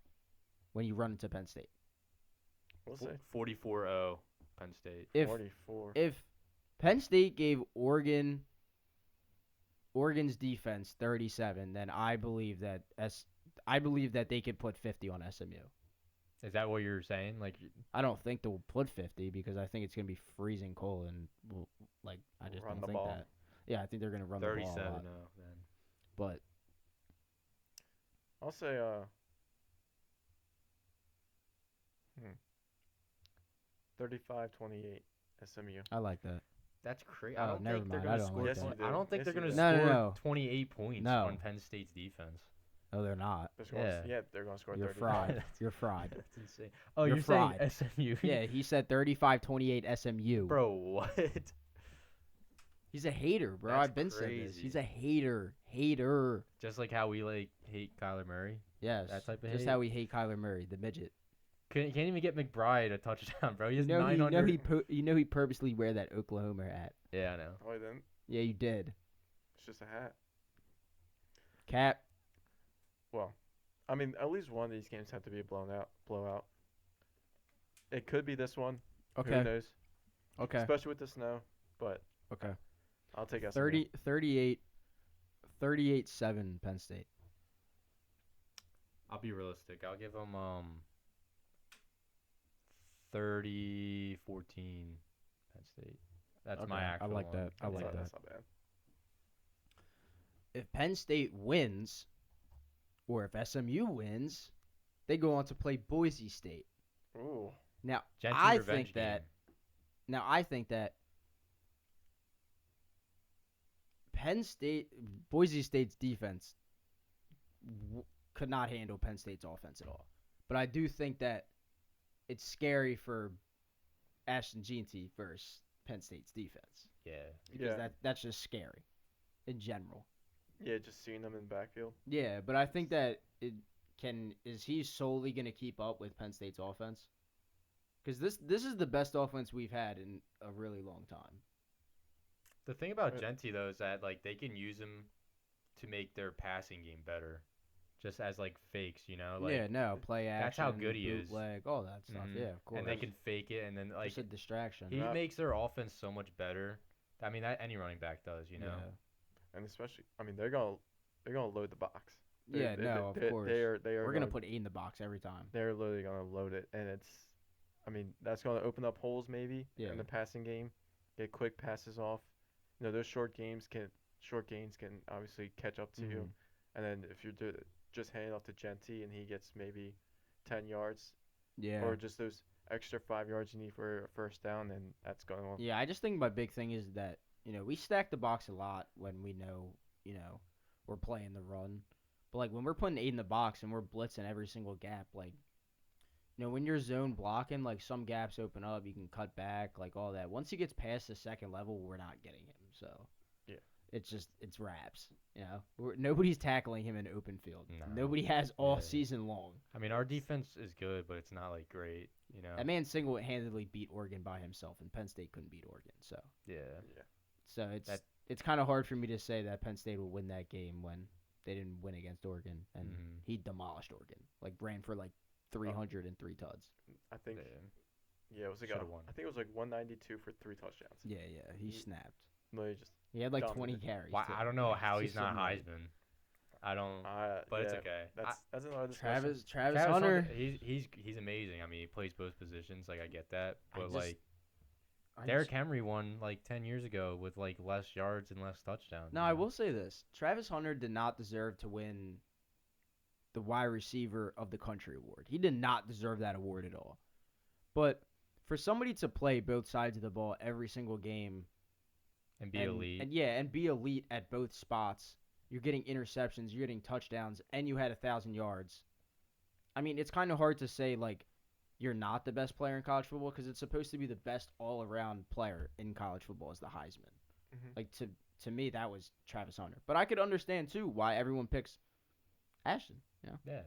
when you run into Penn State. We'll see. 44-0 Penn State. If 44. if Penn State gave Oregon's defense 37, then I believe that they could put 50 on SMU. Is that what you're saying? Like, I don't think they'll put 50 because I think it's gonna be freezing cold and I just Run don't the think ball. that. Yeah, I think they're gonna run the ball a 37-0 lot. then. But I'll say 35-28 SMU. I like that. That's crazy. Oh, I don't never think they're mind. I gonna don't score. like Yes, that. you do. I don't think Yes, they're you gonna do. No, no, score no. 28 points No. on Penn State's defense. No, they're not. They're scoring, Yeah. yeah, they're going to score You're 35. fried. You're fried. That's insane. Oh, You're you're fried. saying SMU? Yeah, he said 35-28 SMU. Bro, what? He's a hater, bro. That's I've been said this. crazy. He's a hater. Hater. Just like how we hate Kyler Murray. Yes. That type of Just hate? how we hate Kyler Murray, the midget. Can't even get McBride a touchdown, bro. He has You know, 900. he purposely wear that Oklahoma hat. Yeah, I know. Oh, he didn't. Yeah, you did. It's just a hat. Cap. Well, I mean, at least one of these games have to be a blowout. It could be this one. Who Okay. knows? Okay. Especially with the snow. But Okay. I'll take SMU. 38-7 Penn State. I'll be realistic. I'll give them 30-14 Penn State. That's my Okay, I actual like one. that. I That's like not, that. That's not bad. If Penn State wins, or if SMU wins, they go on to play Boise State. Ooh. Now, Gentry I revenge think that. game. Now, I think that Boise State's defense could not handle Penn State's offense at all. But I do think that it's scary for Ashton Jeanty versus Penn State's defense Yeah. because Yeah. that's just scary in general. Yeah, just seeing them in the backfield. Yeah, but I think that is he solely going to keep up with Penn State's offense? Because this is the best offense we've had in a really long time. The thing about Right. Genty though is that like they can use him to make their passing game better, just as like fakes, Yeah, no, play that's action, how good he is. bootleg, all that stuff. hmm Yeah, of course. And they can fake it, and then like Just a distraction. he Right. makes their offense so much better. I mean, that any running back does. Yeah. And especially, I mean, they're gonna load the box. Yeah, no, of course. They are We're gonna put 8 in the box every time. They're literally gonna load it, and I mean, that's gonna open up holes maybe Yeah. in the passing game. Get quick passes off. Those short gains can obviously catch up to you. Mhm. And then if you're just handing off to Genty and he gets maybe 10 yards Yeah. or just those extra 5 yards you need for a first down, then that's going on. Yeah, I just think my big thing is that, we stack the box a lot when we know, we're playing the run. But, like, when we're putting 8 in the box and we're blitzing every single gap, like, when you're zone blocking, like, some gaps open up, you can cut back, like, all that. Once he gets past the second level, we're not getting him. So, Yeah. it's wraps, nobody's tackling him in open field. No. Nobody has all Yeah. season long. I mean, our defense is good, but it's not like great. That man single-handedly beat Oregon by himself, and Penn State couldn't beat Oregon. So Yeah. it's kind of hard for me to say that Penn State will win that game when they didn't win against Oregon, and he demolished Oregon, like ran for like 303 tuds. I think Yeah. it was like Shoulda won. I think it was like 192 for 3 touchdowns. Yeah, he He- snapped. Literally just He had like dominated. 20 carries. Why, too. I don't know how It's he's just not annoying. Heisman. I don't. But it's yeah, okay. That's another discussion. Travis Travis Hunter. he's amazing. I mean, he plays both positions. Like I get that, but I Derrick just- Henry won like 10 years ago with like less yards and less touchdowns. No, I will say this: Travis Hunter did not deserve to win the wide receiver of the country award. He did not deserve that award at all. But for somebody to play both sides of the ball every single game and be elite. and be elite at both spots, you're getting interceptions, you're getting touchdowns, and you had 1,000 yards. I mean, it's kind of hard to say like you're not the best player in college football because it's supposed to be the best all-around player in college football is the Heisman. Mhm. Like to me, that was Travis Hunter. But I could understand too why everyone picks Ashton. Yeah,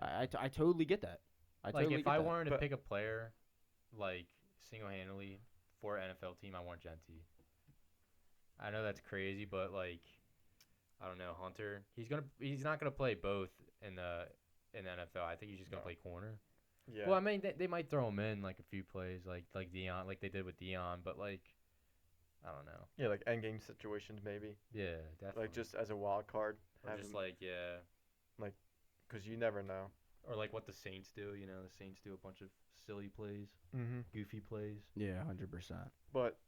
no. I totally get that. I Like totally if get I that. wanted to But- pick a player, like single-handedly for an NFL team, I want Genty. I know that's crazy, but like, I don't know, Hunter. He's not gonna play both in the NFL. I think he's just gonna No. play corner. Yeah. Well, I mean, they might throw him in like a few plays, like Dion, like they did with Dion, but like, I don't know. Yeah, like end game situations maybe. Yeah, definitely. Like just as a wild card. or have just him- like Because you never know. or like what the Saints do. The Saints do a bunch of silly plays, Mm-hmm. goofy plays. Yeah, 100%. But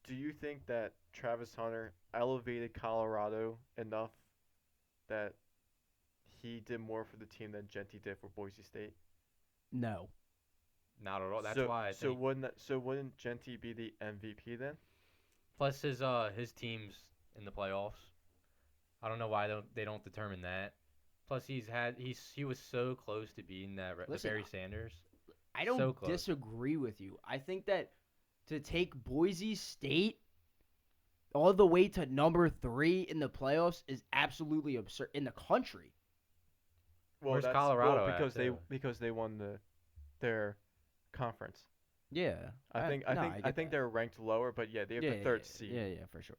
do you think that Travis Hunter elevated Colorado enough that he did more for the team than Genty did for Boise State? No. Not at all. That's so, why I so think. wouldn't Genty be the MVP then? Plus his teams in the playoffs. I don't know why they don't determine that. Plus he was so close to beating the Listen, Barry Sanders. I don't So close. disagree with you. I think that to take Boise State all the way to number 3 in the playoffs is absolutely absurd in the country. Well, Where's that's- Colorado well, at, because they won their conference. Yeah. I get think that. they're ranked lower, but yeah, they have the third seed. Yeah, for sure.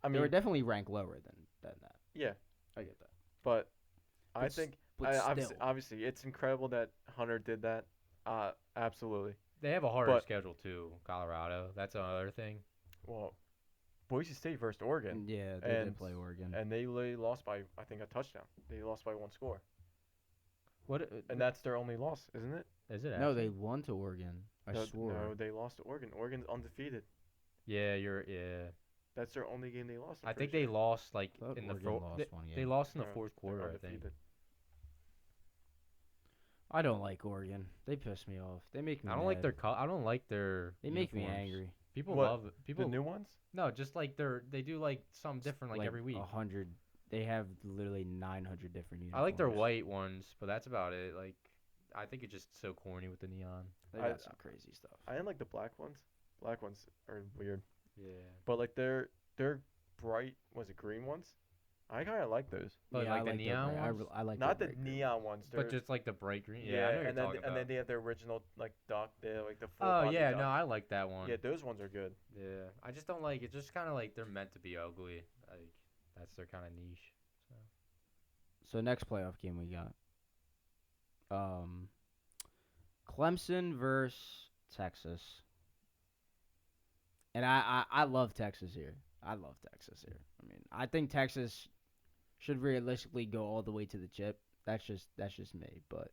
I They were mean, definitely ranked lower than that. yeah, I get that. but I But s- think but obviously, still. obviously it's incredible that Hunter did that. Absolutely. They have a harder But- schedule too, Colorado. That's another thing. Well, Boise State versus Oregon, Yeah, they did play Oregon. and they literally lost by I think a touchdown. They lost by 1 score, What and that's their only loss, isn't it? is it? No, actually? they won to Oregon. I swore. No, they lost to Oregon. Oregon's undefeated. Yeah, That's their only game they lost. I think they lost like Thought in the Oregon lost they, one they game. lost in the No, fourth they're quarter, I think. undefeated. I don't like Oregon. They piss me off. They make me I don't like mad. their I don't like their. They make me uniforms. angry. People What, love it. People The new ones? no, just like they do like something different like every week. 100. They have literally 900 different uniforms. I like their white ones, but that's about it. Like, I think it's just so corny with the neon. They I- got some crazy stuff. I didn't like the black ones. Black ones are weird, Yeah. but like they're bright. Was it green ones? I kind of like those. But yeah, like I the like their neon bright- I, ones, re- I like Not their the bright green. neon ones. but just like the bright green. Yeah, I know yeah, what you're and then talking and then about. they have the original like duck. They have, like the full Oh body yeah, duck. no, I like that one. Yeah, those ones are good. Yeah, I just don't like. It's just kind of like they're meant to be ugly. Like That's their kind of niche. So So next playoff game we got um Clemson versus Texas. And I love Texas here. I love Texas here. I mean, I think Texas should realistically go all the way to the chip. That's just me. But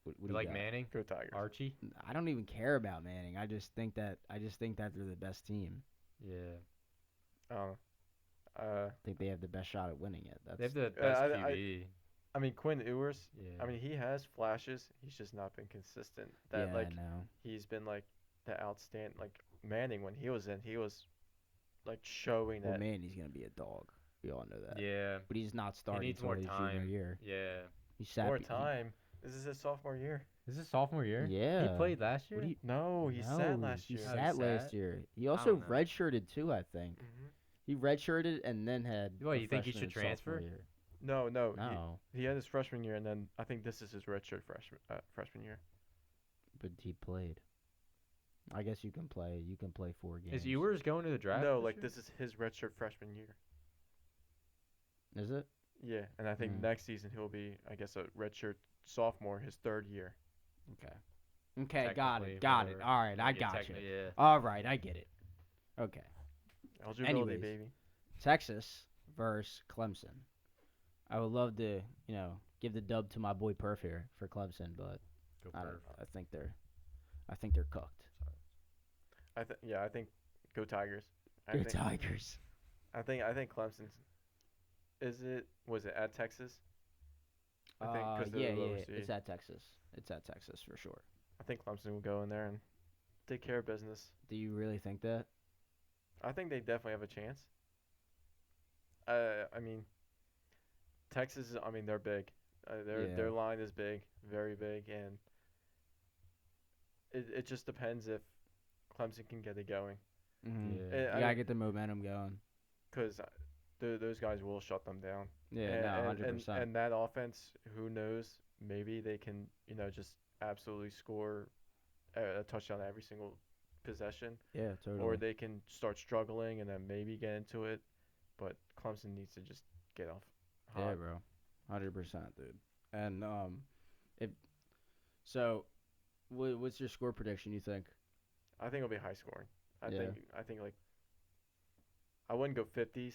what you do you like got? Manning, Go Tigers. Archie? I don't even care about Manning. I just think that they're the best team. Yeah, Uh, I think they have the best shot at winning it. they have That's the best I QB. I mean Quinn Ewers. Yeah, I mean he has flashes. He's just not been consistent. That yeah, like I know. he's been like the outstanding like Manning when he was in. He was like showing Well, that. man, he's gonna be a dog. We all know that. yeah. But he's not He starting needs until more his junior time. year. Yeah. He sat. More time. This is his sophomore year. Is this sophomore year? Yeah. He played last year. What do you? No, he no, sat last he year. Oh, he sat last sat? year. He I also don't know. redshirted too, I think. hmm He redshirted and then had. What, a you think he freshman should and sophomore transfer? Year. No, no. No, He had his freshman year, and then I think this is his redshirt freshman year. but he played. I guess you can play. You can play 4 games. Is Ewers going to the draft? No, this like year? this is his redshirt freshman year. Is it? Yeah, and I think Mm. next season he'll be, I guess, a redshirt sophomore, his third year. Okay. Okay, got Technically, it. Got it. whatever. All right, I Yeah, got you. Yeah. All right, I get it. Okay. Eligibility, Anyways. baby. Texas versus Clemson. I would love to, give the dub to my boy Perf here for Clemson, but Go I don't. Perf. I think they're cooked. I think go Tigers. I Go think, Tigers. I think Clemson's. Was it at Texas? I think because they're yeah, the lower yeah. seed. It's at Texas. It's at Texas for sure. I think Clemson will go in there and take care of business. Do you really think that? I think they definitely have a chance. I mean, Texas. I mean, they're big. Their Yeah. line is big, very big, and it just depends if Clemson can get it going. Mm-hmm. Yeah. You gotta get the momentum going. Because those guys will shut them down. Yeah, no, 100%. And that offense, who knows? Maybe they can, just absolutely score a touchdown every single possession, Yeah, totally. or they can start struggling and then maybe get into it. But Clemson needs to just get off. Yeah, hot. bro. 100%, dude. And if so, what's your score prediction? You think? I think it'll be high scoring. I Yeah. think like I wouldn't go 50s.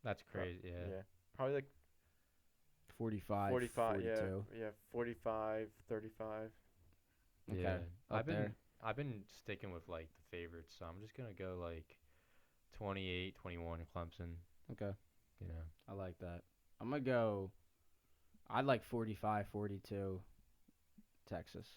That's crazy. Yeah. Probably like 45, 45. 42. Yeah, 45, 35. Okay. Yeah. Up there. I've been sticking with like the favorites, so I'm just gonna go like 28, 21 Clemson. Okay. You know. I like that. I'm gonna go. I'd like 45, 42. Texas.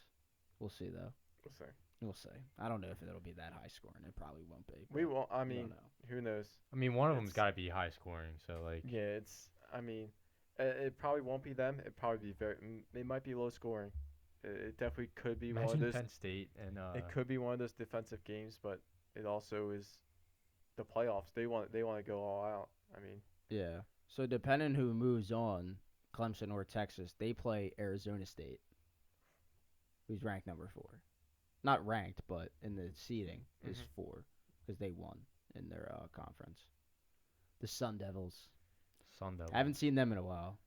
We'll see though. We'll see. We'll see. I don't know if it'll be that high scoring. It probably won't be. We but won't. I we don't mean, know. who knows? I mean, one of them's It's- got to be high scoring. So like. Yeah, I mean, it probably won't be them. It probably be it might be low scoring. It definitely could be one of Imagine those. Penn State and It could be one of those defensive games, but it also is the playoffs. They want to go all out. I mean, Yeah. So depending who moves on, Clemson or Texas, they play Arizona State, who's ranked number 4. Not ranked, but in the seeding is Mhm. 4 because they won in their conference. The Sun Devils. Sun Devils. I haven't seen them in a while.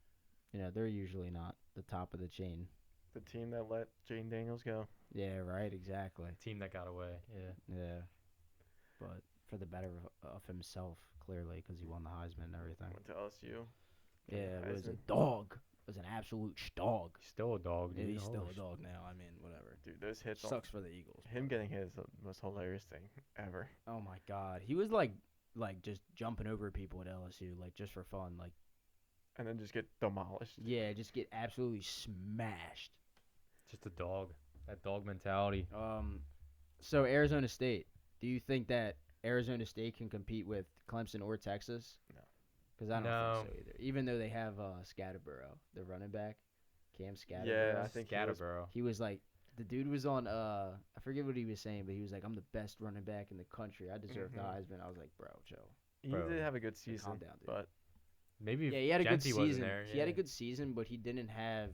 They're usually not the top of the chain. the team that let Jane Daniels go. Yeah, right. Exactly. Team that got away. Yeah. Yeah. But for the better of himself, clearly, because he won the Heisman and everything. Went to LSU. Yeah, it was a Heisman. dog. It was an absolute dog. He's still a dog, Yeah, dude. he's still Holy a dog now. I mean, whatever. Dude, those hits. Sucks for the Eagles. Him getting hit is the most hilarious thing ever. Oh my God, he was like just jumping over people at LSU, like just for fun. Like, And then just get demolished. yeah, just get absolutely smashed. Just a dog. That dog mentality. So Arizona State. Do you think that Arizona State can compete with Clemson or Texas? No. Because I don't No. think so either. Even though they have Scatterborough, the running back, Cam Scatterborough. Yeah, I think Scatterborough. He was like, the dude was on, I forget what he was saying, but he was like, I'm the best running back in the country. I deserve the Mhm. Heisman. I was like, bro, chill. He Bro. did have a good Like, season, calm down, dude. but Maybe Yeah, if he had a good Genty wasn't season. there, He had a yeah. good season, but he didn't have.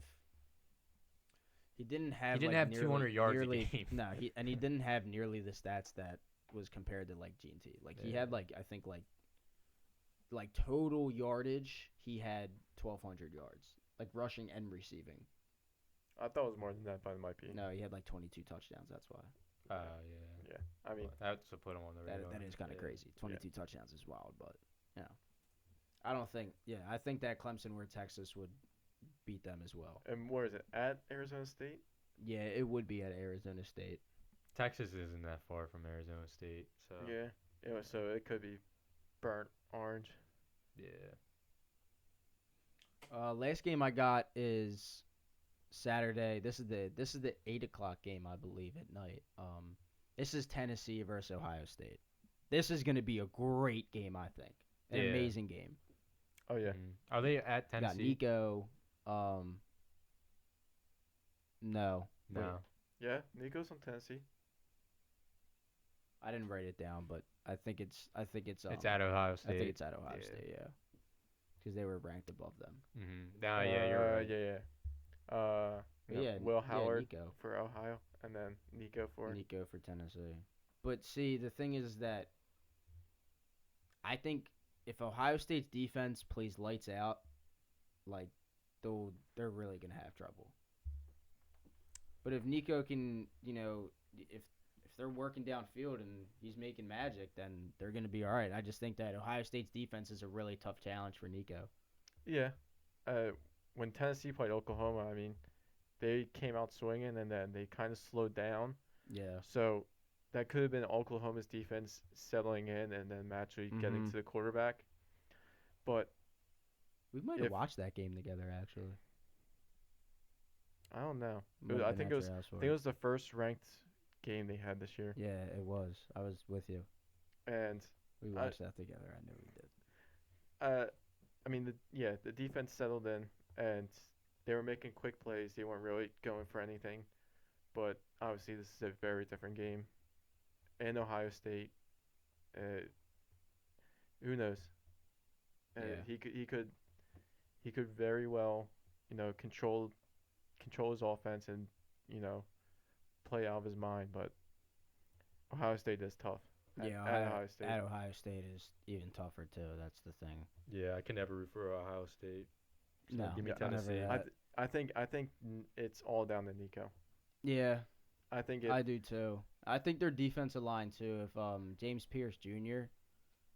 He didn't have. He didn't like, have nearly, 200 yards a nearly, game. No, he didn't have nearly the stats that was compared to like G&T. Like he Yeah. had like I think like total yardage, he had 1,200 yards, like rushing and receiving. I thought it was more than that, but it might be. No, he had like 22 touchdowns. That's why. Yeah. Yeah, I mean, Well, that's to put him on the radar. That is kind of Yeah. crazy. 22 touchdowns is wild, but I don't think. Yeah, I think that Clemson or Texas would beat them as well. and where is it at Arizona State? Yeah, it would be at Arizona State. Texas isn't that far from Arizona State, so Yeah, so it could be burnt orange. yeah. Last game I got is Saturday. This is the 8 o'clock game, I believe, at night. This is Tennessee versus Ohio State. This is going to be a great game, I think. An Yeah. amazing game. Oh yeah, Are they at You got Tennessee? Nico. No, No. yeah. Nico's from Tennessee. I didn't write it down, but I think it's It's at Ohio State. I think it's at Ohio Yeah. State, yeah, because they were ranked above them. No, yeah, you're right. Yeah. But yeah, Will yeah, Howard Nico. for Ohio, and then Nico for. Nico for Tennessee. But see, the thing is that I think if Ohio State's defense plays lights out, like they're really gonna have trouble. But if Nico can, if they're working downfield and he's making magic, then they're gonna be all right. I just think that Ohio State's defense is a really tough challenge for Nico. Yeah. When Tennessee played Oklahoma, I mean, they came out swinging, and then they kind of slowed down. Yeah. So that could have been Oklahoma's defense settling in and then actually getting to the quarterback. But We might have If- watched that game together, actually. I don't know. Might have I been think at it was. your house I for think it was the first ranked game they had this year, Yeah, it was. I was with you. and We watched that together. I knew we did. I mean, the defense settled in, and they were making quick plays. They weren't really going for anything, but obviously this is a very different game. And Ohio State, who knows? Yeah. He could very well, control his offense and play out of his mind. But Ohio State is tough. Yeah, at Ohio State. At Ohio State is even tougher too. That's the thing. Yeah, I can never root for Ohio State. So No, give me Yeah, Tennessee. never I think it's all down to Nico. Yeah, I think it. I do too. I think their defensive line too. If James Pierce Jr.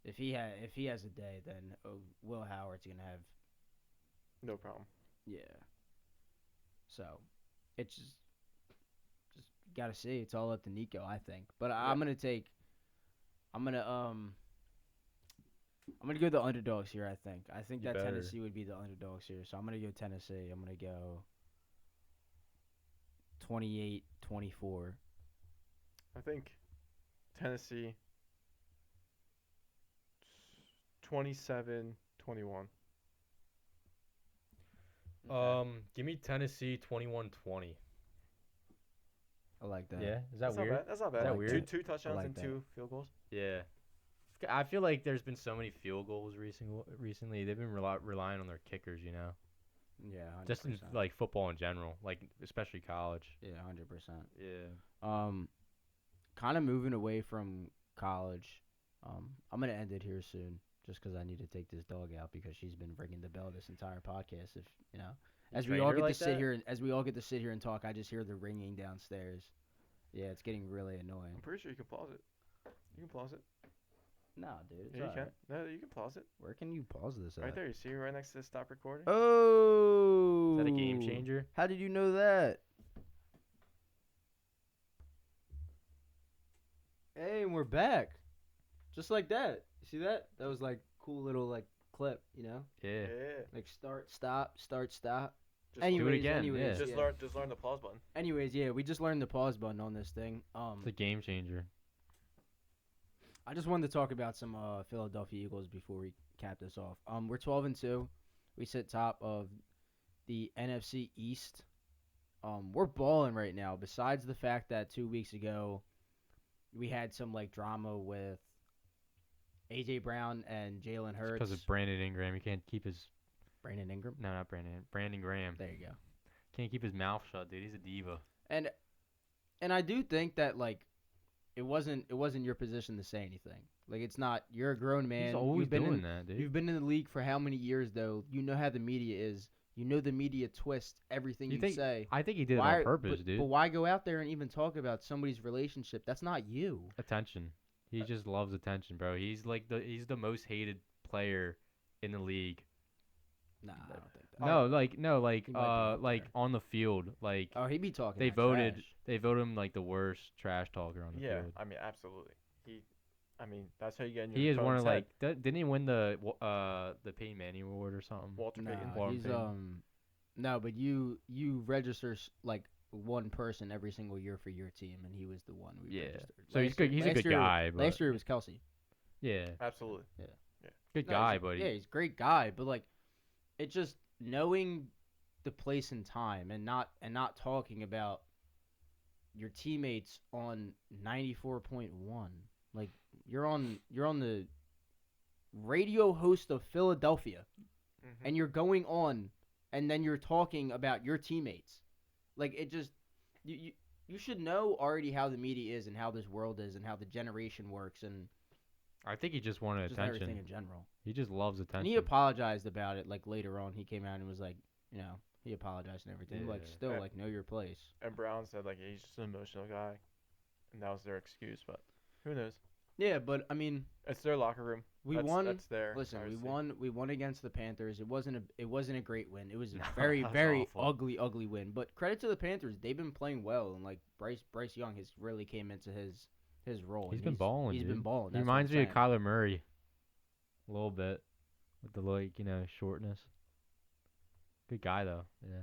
if he has a day, then Will Howard's gonna have No problem. yeah. So it's just gotta see. It's all up to Nico, I think. But I'm gonna go the underdogs here. I think You that better. Tennessee would be the underdogs here. So I'm gonna go Tennessee. I'm gonna go 28-24. I think Tennessee 27-21. Give me Tennessee 21-20. I like that. Yeah, is that That's weird? not bad. That's not bad. that Like weird? Two touchdowns like and that. 2 field goals. Yeah. I feel like there's been so many field goals recently. They've been relying on their kickers, Yeah, 100%. just in like football in general, like especially college. yeah, 100%. Yeah. Kind of moving away from college. I'm gonna end it here soon, just because I need to take this dog out because she's been ringing the bell this entire podcast. If as we trained all her get like to sit that? here, as we all get to sit here and talk, I just hear the ringing downstairs. Yeah, it's getting really annoying. I'm pretty sure you can pause it. You can pause it. No, dude. It's Yeah, you can. alright. No, you can pause it. Where can you pause this Right at? there. You see right next to stop recording? Oh. Is that a game changer? How did you know that? Hey, and we're back. Just like that. You see that? That was like cool little like clip, Yeah. Yeah. Like start, stop, start, stop. Just Anyways, again, anyways, yeah. Just yeah. learn the pause button. Anyways, yeah, we just learned the pause button on this thing. It's a game changer. I just wanted to talk about some Philadelphia Eagles before we cap this off. We're 12-2. We sit top of the NFC East. We're balling right now. Besides the fact that 2 weeks ago we had some like drama with AJ Brown and Jalen Hurts. Because of Brandon Ingram, he can't keep his Brandon Ingram. no, not Brandon. Brandon Graham There you go. can't keep his mouth shut, dude. He's a diva. And I do think that like it wasn't your position to say anything. Like it's not. You're a grown man. He's always You've been doing in that, dude. you've been in the league for how many years though? You know how the media is. You know the media twists everything You you think? say. I think he did it Why? on purpose, dude. But why go out there and even talk about somebody's relationship? That's not you. Attention. He just loves attention, bro. He's the most hated player in the league. Nah, I don't think that. No, He might be up like there. on the field, like Oh, he be talking. they that voted trash. they voted him like the worst trash talker on the Yeah, field. I mean, absolutely. That's how you get in your He is one opponent's of like head. didn't he win the Peyton Manning award or something? Walter No, Payton. Warren he's Payton. no, but you register like one person every single year for your team, and he was the one we Yeah. registered. So he's good. He's a Last good year- guy, but Last year it was Kelsey. yeah, Absolutely. good No, guy, he's a, but yeah, he's a great guy, but like, it just knowing the place and time, and not talking about your teammates on 94.1. Like you're on the radio host of Philadelphia, Mm-hmm. and you're going on, and then you're talking about your teammates. Like it just you should know already how the media is and how this world is and how the generation works and I think he just wanted just everything attention. in general. He just loves And attention. he apologized about it. Like later on, he came out and was like, he apologized and everything. Like Yeah. still, like know your place. And Brown said like he's just an emotional guy, and that was their excuse. But who knows? Yeah, but I mean, It's their locker room. we That's, won. That's their. Listen, privacy. we won against the Panthers. It wasn't a great win. It was a No, very that was very awful. ugly win. But credit to the Panthers, they've been playing well, and like Bryce Young has really came into his role. He's and been balling. He's dude. been balling. He That's what reminds I'm me of saying. Kyler Murray, a little bit, with the shortness. Good guy though. Yeah.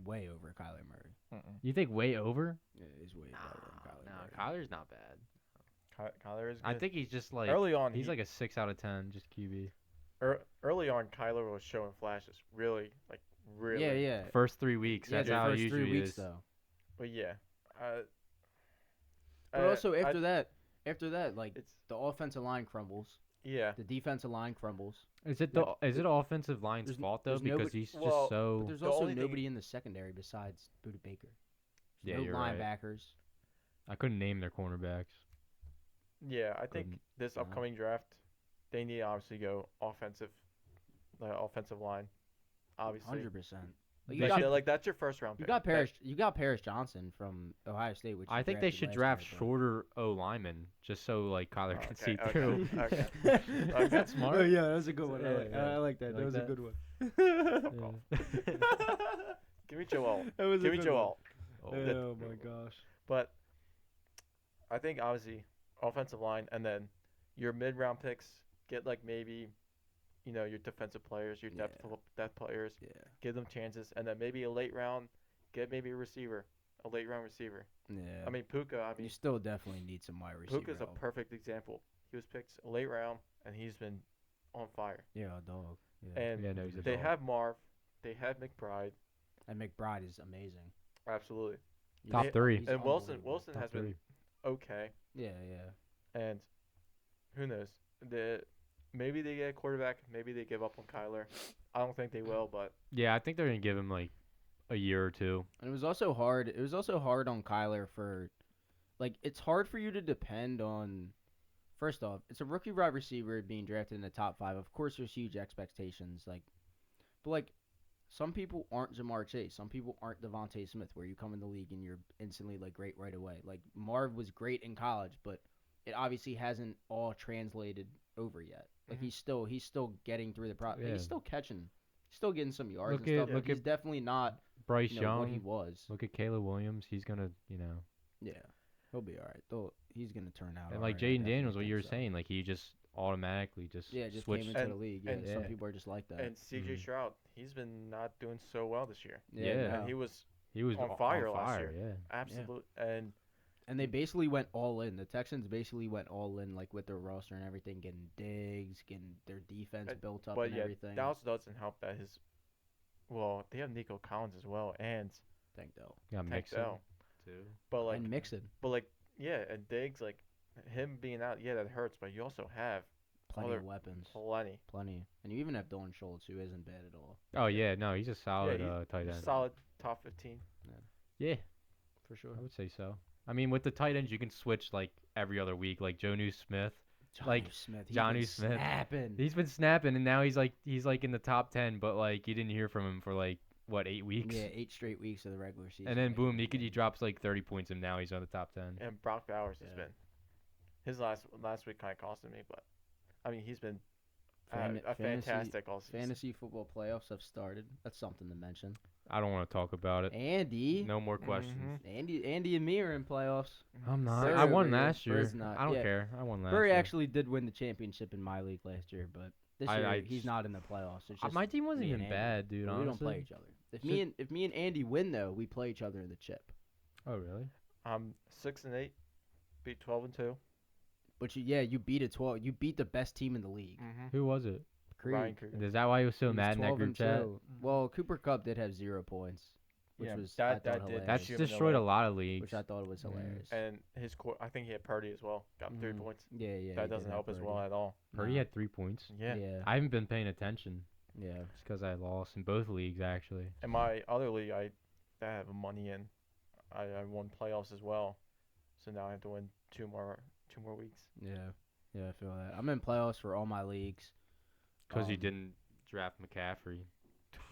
Way over Kyler Murray. Mm-mm. You think way over? Yeah, he's way better than Kyler Murray. Kyler's not bad. Kyler is good. I think he's just like early on he's like a 6 out of 10, just QB. early on Kyler was showing flashes. Really. Yeah, yeah. First 3 weeks, Yeah, that's the how it first usually 3 weeks is. though. But yeah. But also after that, like it's the offensive line crumbles, yeah. the defensive line crumbles. Is it Like, is it offensive line's there's- fault though? there's Because nobody- he's well, just But so. there's The also only thing- nobody in the secondary besides Buda Baker. Yeah, No you're right. linebackers. I couldn't name their cornerbacks. Yeah, I think Couldn't. this No. upcoming draft, they need to obviously go offensive line. Obviously. 100%. Like, They you got should- Like that's your first round you pick. got Paris Johnson from Ohio State, which I you think they drafted should last draft year, but- shorter O linemen just so like Kyler can see okay, through. okay. Is that smart? Oh yeah, that's a good one. Yeah, yeah. I like that. You That like was that? a good one. Fuck off. Yeah. Give me Joel. That was a Give me good Joel. one. that- Oh my gosh. But I think obviously offensive line, and then your mid-round picks get like maybe, your defensive players, your depth players, Yeah. give them chances, and then maybe a late round, get maybe a late round receiver. Yeah. I mean Puka. I you mean still definitely need some wide receiver. Puka's a help. perfect example. He was picked a late round, and he's been on fire. Yeah, a dog. Yeah. And Yeah, no, he's a they dog. have Marv, they have McBride, And McBride is amazing. absolutely. Top three. He's And Wilson unbelievable. has Top been okay. Yeah, yeah. And who knows? Maybe they get a quarterback. Maybe they give up on Kyler. I don't think they will, but Yeah, I think they're gonna give him like a year or two. And it was also hard. It was also hard on Kyler for, like, it's hard for you to depend on. First off, it's a rookie wide receiver being drafted in the top 5. Of course, there's huge expectations. But some people aren't Jamar Chase. Some people aren't Devontae Smith, where you come in the league and you're instantly like great right away. Like Marv was great in college, but it obviously hasn't all translated over yet. Like Mhm. he's still getting through the process. Yeah. He's still catching, still getting some yards Look and at- stuff. look But he's at definitely not Bryce what he Young. was. Look at Caleb Williams. He's gonna, Yeah, he'll be all right. Though he's gonna turn out. and all like right, I Jaden definitely Daniels, what think you were so. saying, like he just automatically just Just switched. came into And- the league. Yeah, and- some Yeah. people are just like that. and CJ Mhm. Stroud, he's been not doing so well this year. Yeah. no. And he was He was on fire last fire, year. Yeah. absolute and And they basically went all in. The Texans basically went all in, like with their roster and everything, getting Diggs, getting their defense built up but and yeah, everything. that also doesn't help that they have Nico Collins as well and Thank Dell. Got Tank Mixon Dell. too. But like And Mixon, and Diggs, like him being out, that hurts, but you also have plenty other- of weapons, plenty. and you even have Dylan Schultz, who isn't bad at all. Oh yeah, no, he's a solid Yeah, tight end. Solid top 15. Yeah, For sure. I would say so. I mean, with the tight ends, you can switch like every other week, like Jonnu Smith. Like Smith, he's Jonnu been Smith. snapping. He's been snapping, and now he's like in the top 10, but like you didn't hear from him for like what 8 weeks, Yeah, 8 straight weeks of the regular season. and then like, boom, he drops like 30 points, and now he's on the top 10. And Brock Bowers has Yeah. been his last week kind of costed me, but I mean he's been a Fantasy- fantastic all season. Fantasy football playoffs have started. That's something to mention. I don't want to talk about it. Andy, No more questions. Andy and me are in playoffs. I'm not. Bird I won over here. last year. Bird's not. I don't Yeah. care. I won last Burry year. actually did win the championship in my league last year, but this year he's not in the playoffs. It's just My team wasn't me and even Andy. bad, dude. But Honestly. we don't play each other. If me and Andy win though, we play each other in the chip. Oh really? I'm 6-8, beat 12-2. But you beat a 12. You beat the best team in the league. Who was it? Creed. Ryan Creed. Is that why he was so He was mad in that 12 group and chat? 2. Well, Cooper Cup did have 0 points, which Yeah, was that I thought did- hilarious. That's shoot him in the destroyed a leg. lot of leagues. Which I thought was hilarious. And his I think he had Purdy as well. Got 3 points. Yeah, he That did doesn't have help as Purdy. well at all. Purdy Nah. had 3 points. Yeah. Yeah. I haven't been paying attention. Yeah. It's because I lost in both leagues actually. In my other league, I have money in. I won playoffs as well, so now I have to win two more weeks. Yeah. Yeah, I feel that. I'm in playoffs for all my leagues. Because you Um, didn't draft McCaffrey.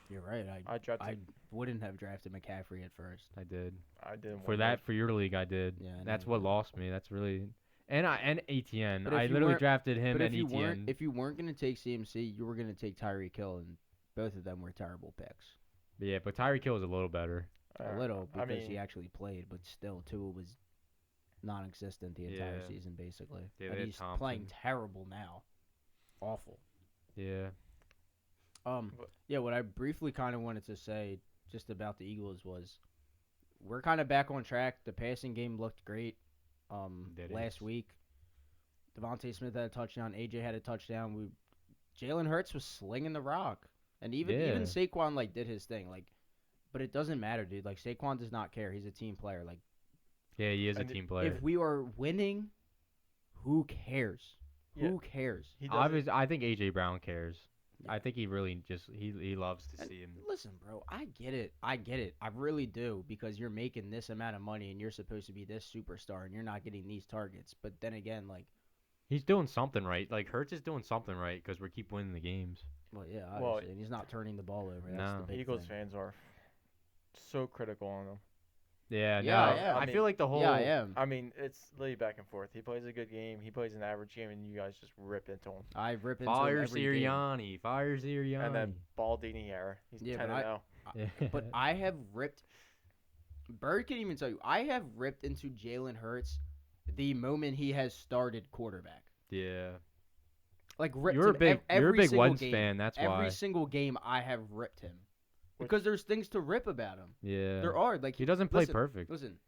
You're right. I drafted. I wouldn't have drafted McCaffrey at first. I did. I didn't For win that, for your league, I did. Yeah, I know That's you what did. lost me. That's really. And ATN. But if I you literally weren't- drafted him But and if ETN. you weren't gonna take CMC, you were gonna take Tyreek Hill, and both of them were terrible picks. Yeah, but Tyreek Hill was a little better. A little I because he mean, actually played, but still, Tua was non-existent the entire Yeah. season basically. Yeah, and they had he's Thompson. playing terrible now. Awful. Yeah. But- Yeah, what I briefly kind of wanted to say just about the Eagles was we're kind of back on track. The passing game looked great It last is. week. Devontae Smith had a touchdown. AJ had a touchdown. Jalen Hurts was slinging the rock, and even Yeah. Saquon did his thing. But it doesn't matter, dude. Saquon does not care. He's a team player. Yeah, he is a And team player. If we are winning, who cares? Yeah. Who cares? He doesn't. Obviously, I think AJ Brown cares. I think he really just he loves to And see him. Listen, bro, I get it. I really do because you're making this amount of money and you're supposed to be this superstar and you're not getting these targets. But then again, He's doing something right. Like Hurts is doing something right because we keep winning the games. well, yeah, Well, obviously, and he's not turning the ball over. That's No. the big Eagles thing. fans are so critical on him. Yeah, Yeah, no, I am. I feel like the whole. Yeah, I am. I mean, it's literally back and forth. He plays a good game. He plays an average game, and you guys just rip into him. I rip into him Fire every game. Sirianni, fire Sirianni. And then Baldini era. He's Yeah, 10 but and 0. Yeah. But I have ripped. Bird can even tell you. I have ripped into Jalen Hurts the moment he has started quarterback. yeah, Ripped you're a him big every big single Wentz game. fan. That's Every why. single game I have ripped him. Which- Because there's things to rip about him. Yeah, There are. he doesn't play listen, perfect. Listen.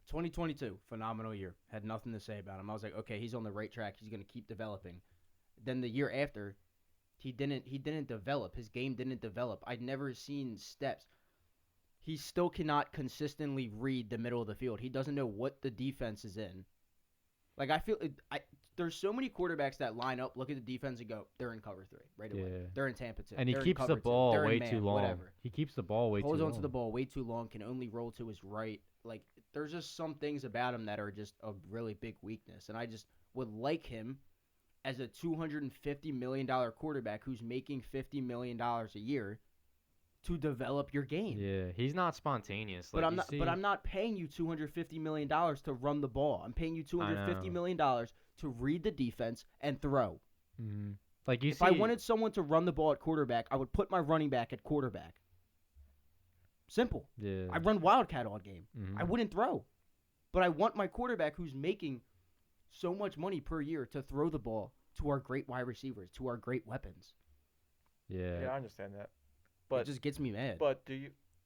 2022, phenomenal year. Had nothing to say about him. I was like, okay, he's on the right track. He's going to keep developing. Then the year after, he didn't develop. His game didn't develop. I'd never seen steps. He still cannot consistently read the middle of the field. He doesn't know what the defense is in. There's so many quarterbacks that line up, look at the defense, and go, they're in cover 3 right away. Yeah. They're in Tampa 2. And he They're in keeps the cover 2. ball They're in way man, too long. Whatever. He keeps the ball way too Holds long. on to the ball way too long, can only roll to his right. There's just some things about him that are just a really big weakness. And I just would like him as a $250 million quarterback who's making $50 million a year to develop your game. Yeah, he's not spontaneous. But Like, I'm you not. see- But I'm not paying you $250 million to run the ball. I'm paying you $250 know. million to read the defense and throw. Mhm. Like you If see. I wanted someone to run the ball at quarterback, I would put my running back at quarterback. Simple. Yeah. I run Wildcat all game. Mhm. I wouldn't throw. But I want my quarterback who's making so much money per year to throw the ball to our great wide receivers, to our great weapons. Yeah. Yeah, I understand that. It But just gets me mad. but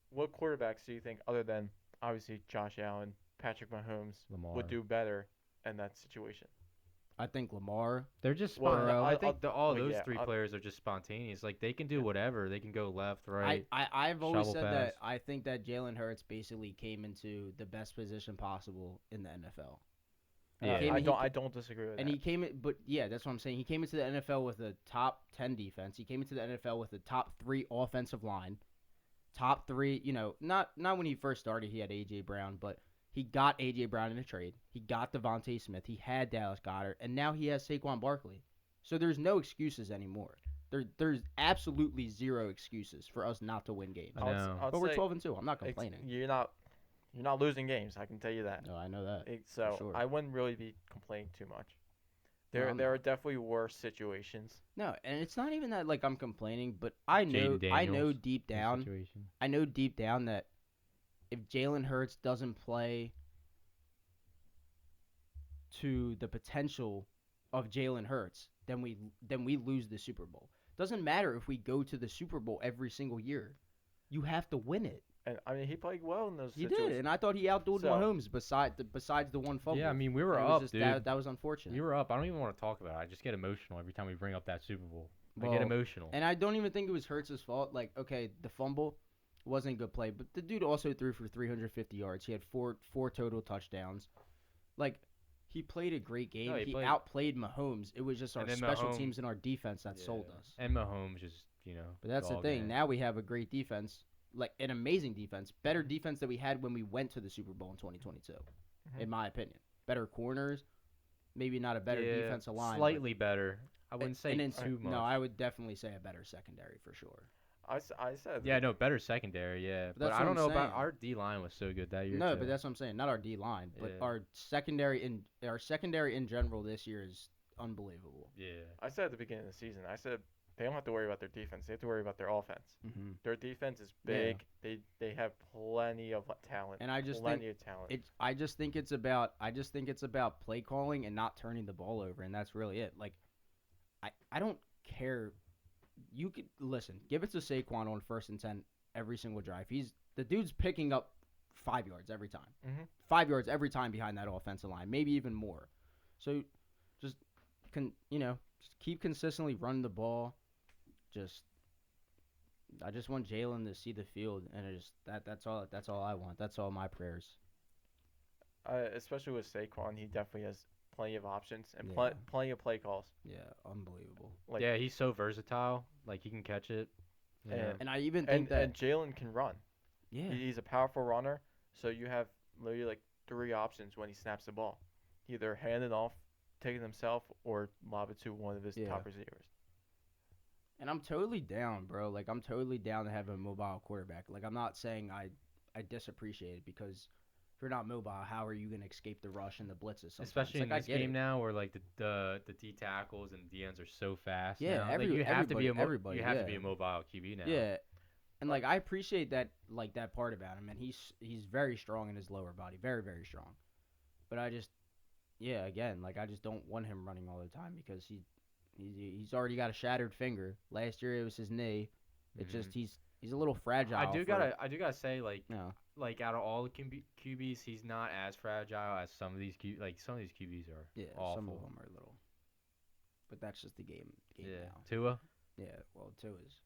what quarterbacks do you think, other than obviously Josh Allen, Patrick Mahomes, Lamar. would do better in that situation? I think Lamar. They're just. Well, Well, I I'll- think all well, those yeah, three I'll- players are just spontaneous. Like they can do whatever. They can go left, right. I've always shovel said that pass. I think that Jalen Hurts basically came into the best position possible in the NFL. Yeah. Came- I don't disagree with And that. he came in, but yeah, that's what I'm saying. He came into the NFL with a top 10 defense. He came into the NFL with a top 3 offensive line. top 3. Not when he first started, he had AJ Brown, but he got AJ Brown in a trade. He got Devontae Smith. He had Dallas Goedert, and now he has Saquon Barkley. So there's no excuses anymore. There's absolutely zero excuses for us not to win games. I know. I'd But we're say 12-2. I'm not complaining. you're not losing games. I can tell you that. No, I know that. So sure. I wouldn't really be complaining too much. No, I'm There not. are definitely worse situations. No, and it's not even that like I'm complaining, but I know Jaden I know Daniels, deep his down situation. I know deep down that if Jalen Hurts doesn't play to the potential of Jalen Hurts, then we lose the Super Bowl. Doesn't matter if we go to the Super Bowl every single year. You have to win it. And I mean, he played well in those He situations. did, and I thought he outdueled So- Mahomes besides the one fumble. Yeah, I mean, we were And it was up, just, dude. That was unfortunate. We were up. I don't even want to talk about it. I just get emotional every time we bring up that Super Bowl. I Well, get emotional. And I don't even think it was Hurts' fault. Like, okay, the fumble wasn't a good play, but the dude also threw for 350 yards. He had four total touchdowns. Like, he played a great game. No, he played- outplayed Mahomes. It was just our And then special Mahomes- teams and our defense that Yeah. sold us. And Mahomes just, But that's the dog thing. it. Now we have a great defense, like an amazing defense, better defense than we had when we went to the Super Bowl in 2022, in my opinion. Better corners, maybe not a better Yeah, defensive line. slightly better. I wouldn't say and then, too much. No, I would definitely say a better secondary for sure. I said. Yeah, no, better secondary, yeah. But But that's I what don't I'm know about saying. our D line was so good that year. No, too. but that's what I'm saying. Not our D line, but Yeah. our secondary in general this year is unbelievable. Yeah. I said at the beginning of the season. I said they don't have to worry about their defense. They have to worry about their offense. Mm-hmm. Their defense is Yeah. big. They have plenty of talent. And I just plenty think of talent. I just think it's about play calling and not turning the ball over, and that's really it. Like, I don't care. You could listen. Give it to Saquon on 1st and 10 every single drive. The dude's picking up 5 yards every time. Mhm. 5 yards every time behind that offensive line, maybe even more. So, just just keep consistently running the ball. I just want Jalen to see the field, and that's all I want. That's all my prayers. Especially with Saquon, he definitely has plenty of options and Yeah. plenty of play calls. Yeah, unbelievable. Like, yeah, he's so versatile. Like, he can catch it. Yeah. And I even think and Jalen can run. yeah, He's a powerful runner, so you have literally like 3 options when he snaps the ball. Either hand it off, take it himself, or lob it to one of his Yeah. top receivers. and I'm totally down, bro. Like, I'm totally down to have a mobile quarterback. Like, I'm not saying I disappreciate it, because if you're not mobile, how are you gonna escape the rush and the blitzes? Sometimes? Especially Like, in I this get game it. now, where like the D tackles and D ends are so fast. Yeah, now. Like, you have to be everybody, you have to yeah. be a mobile QB now. Yeah, and like I appreciate that, like that part about him, and he's very strong in his lower body, very very strong. But I just, yeah, again, like I just don't want him running all the time, because he's already got a shattered finger. Last year it was his knee. It's Mhm. just he's a little fragile. I do for- gotta say, like No, like out of all the QBs, he's not as fragile as some of these some of these QBs are. yeah, awful. some of them are little. But that's just the game Yeah, now. Tua. Yeah, well, Tua's.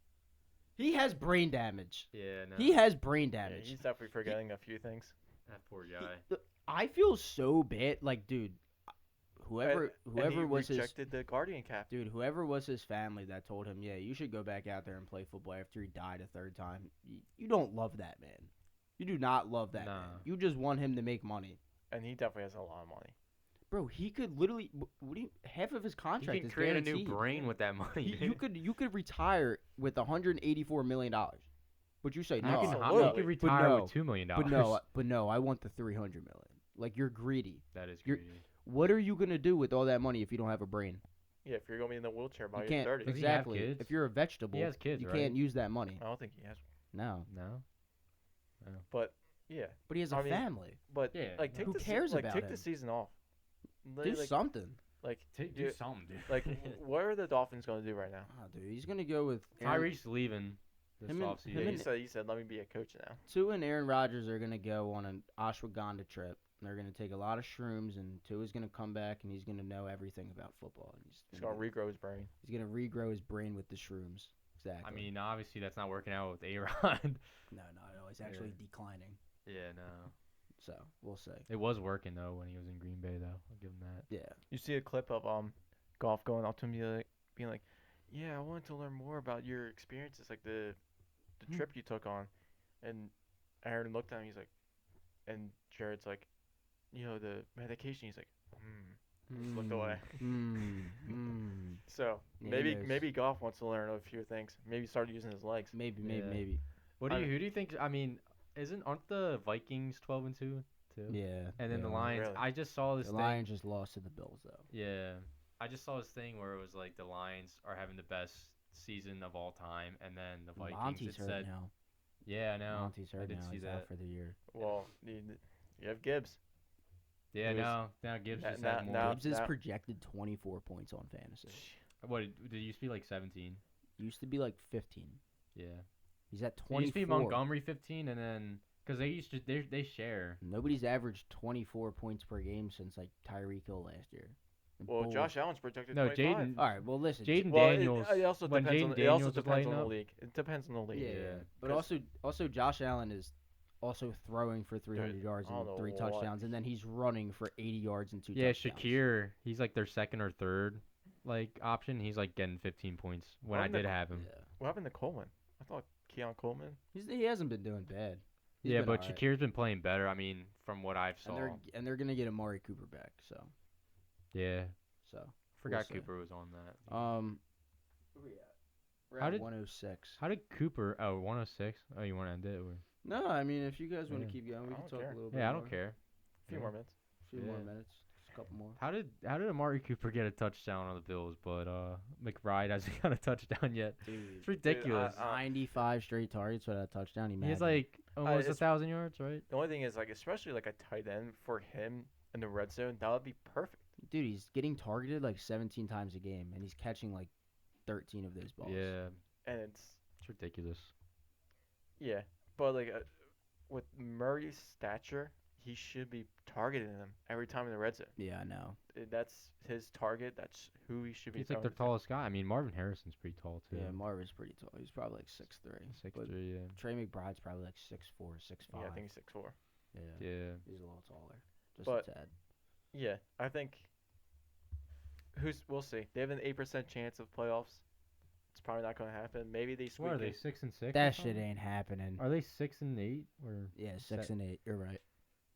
He has brain damage. Yeah, no. He has brain Yeah, damage. he's definitely forgetting a few things. That poor guy. I feel so bad. Like, dude, whoever And he was his rejected the Guardian cap. dude, whoever was his family that told him, yeah, you should go back out there and play football after he died a third time. You don't love that man. You do not love that Nah. man. You just want him to make money, And he definitely has a lot of money. bro. He could literally, half of his You contract can is create guaranteed. a new brain with that money. You could retire with $184 million, but you say You no, can, Absolutely. you can retire no, with $2 million. but no, I want the $300 million. Like, you're greedy. That is You're- greedy. What are you gonna do with all that money if you don't have a brain? Yeah, if you're gonna be in the wheelchair by You your can't 30s. Does he have exactly. kids? If you're a vegetable, He has kids, you right? can't use that money. I don't think he has one. No, No. But yeah, but he has a I mean, family. but Yeah, like take who the cares like about take him? the season off. Do Like, something. like Do do- something, dude. like what are the Dolphins gonna do right now? Oh, dude, he's gonna go with Aaron, Tyreek's leaving this Him and- offseason. him Yeah, and- he said let me be a coach now. Tua and Aaron Rodgers are gonna go on an ashwagandha trip. They're gonna take a lot of shrooms, and Tua's gonna come back, and he's gonna know everything about football. And He's gonna regrow his brain. he's gonna regrow his brain with the shrooms. Exactly. I mean, obviously that's not working out with A-Rod. no, he's actually declining. Yeah, no. So we'll see. It was working though when he was in Green Bay though. I'll give him that. Yeah. You see a clip of Golf going up to him being like, "Yeah, I wanted to learn more about your experiences, like the trip you took on." And Aaron looked at him. He's like, and Jared's like, the medication. He's like, just looked away. So Yeah, maybe Goff wants to learn a few things. Maybe start using his legs. maybe, Yeah. maybe. Who do you think? I mean, aren't the Vikings 12-2 too? Yeah. And then they the are. Lions. Really? I just saw this The thing. Lions just lost to the Bills though. Yeah, I just saw this thing where it was like the Lions are having the best season of all time, and then the Vikings. Monty's it hurt said, now. yeah, I know. Monty's I hurt did now. see He's that. out for the year. Well, you have Gibbs. Yeah, Who is- now Gibbs just now- had more. now- Gibbs is projected 24 points on fantasy. What did it used to be like 17? Used to be like 15. Yeah, He's at it 24. used to be Montgomery 15, and then because they share. Nobody's averaged 24 points per game since like Tyreek Hill last year. And Well, Bulls- Josh Allen's projected No, 25. Jaden. All right, well listen. Jaden Well, Daniels. it also when depends Jaden on it Daniels also was depends lighting on the up. league. It depends on the league. Yeah, Yeah. but 'Cause- also Josh Allen is also throwing for 300 yards I don't and know 3 what- touchdowns, and then he's running for 80 yards and 2 Yeah, touchdowns. Shakir. He's like their second or third like option. He's like getting 15 points when I Wasn't it- did have him. Yeah. What happened to Coleman? I thought Keon Coleman. He hasn't been doing bad. He's Yeah, been but all right. Shakir's been playing better. I mean, from what I've saw. and they're gonna get Amari Cooper back. Yeah, So forgot see. Cooper was on that. where we at? We're How at did- 106. How did Cooper? Oh, 106. Oh, you want to end it? Or? No, I mean if you guys want to Yeah. keep going, we I can don't talk care. a little bit. Yeah, I more. don't care. A few Yeah. more minutes. A few more Yeah. minutes, just a couple more. How did Amari Cooper get a touchdown on the Bills, but McBride hasn't got a touchdown yet? Dude, It's ridiculous. 95 straight targets for that touchdown. He has like almost it's- 1,000 yards, right? The only thing is, like, especially like a tight end for him in the red zone, that would be perfect. Dude, he's getting targeted like 17 times a game, and he's catching like 13 of those balls. Yeah, And it's it's ridiculous. yeah, but like with Murray's stature, he should be targeting them every time in the red zone. Yeah, I know. That's his target. That's who he should be. He's like their throwing tallest guy. I mean, Marvin Harrison's pretty tall too. Yeah, Marvin's pretty tall. He's probably like 6'3". 6'3", yeah. Trey McBride's probably like 6'4", 6'5". to. Yeah, I think he's 6'4". Yeah. Yeah. He's a little taller. Just But- a tad. Yeah, I think. We'll see. They have an 8% chance of playoffs. It's probably not going to happen. Maybe they squeak What are they, it. 6-6? That shit ain't happening. Are they 6-8 or? Yeah, se- 6 and 8. You're right.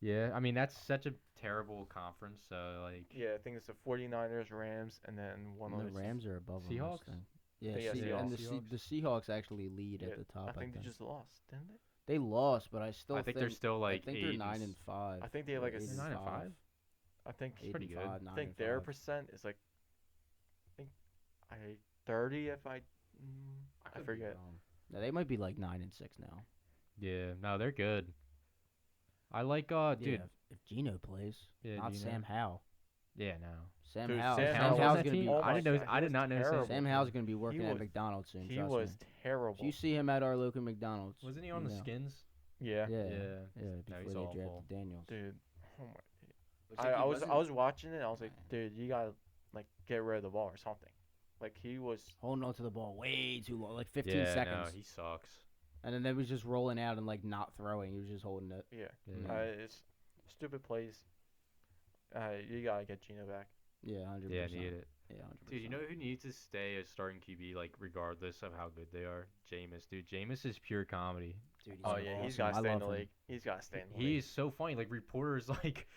Yeah, I mean that's such a terrible conference. So like. Yeah, I think it's the 49ers, Rams, and then one And other. the Rams are above them. Seahawks? Yeah, Yeah, and Seahawks. the Seahawks actually lead Yeah, at the top. I think they just lost, didn't they? They lost, but I still I think they're still like I think 8 they're and 9 s- and 5. I think they have like a Eight They're 9 and 5. I think It's pretty good. 85, I 9 think and their 5. percent is like, I 30 if I could be forget. wrong. No, they might be like 9 and 6 now. Yeah, no, they're good. I like dude. Yeah, if Gino plays, Yeah, not Gino. Sam Howell. Yeah, no. Sam Dude, Howell. Sam Sam Howell's on Howell's that gonna team? be. Oh I my didn't know. God, I he did was not know. terrible. Sam Howell's gonna be working at was- McDonald's soon. He trust was me. terrible. If you see him at our local McDonald's, Wasn't he on the you know. Skins? Yeah, Yeah, Yeah. yeah. No, Before he's they awful. drafted Daniels. dude. Oh my. Was I was watching it. I was like, dude, you gotta like get rid of the ball or something. Like he was. holding on to the ball way too long, like 15 Yeah, seconds, no, he sucks. and then they was just rolling out and like not throwing. He was just holding it. Yeah. Yeah. It's stupid plays. You gotta get Gino back. Yeah, 100%. Yeah, need it. Yeah, 100%. Dude, you know who needs to stay as starting QB, like, regardless of how good they are? Jameis. Dude, Jameis is pure comedy. Dude, Oh he's yeah, he's awesome. gotta I stay in love the him. league. He's gotta stay in the league. He's so funny. Like, reporters, like,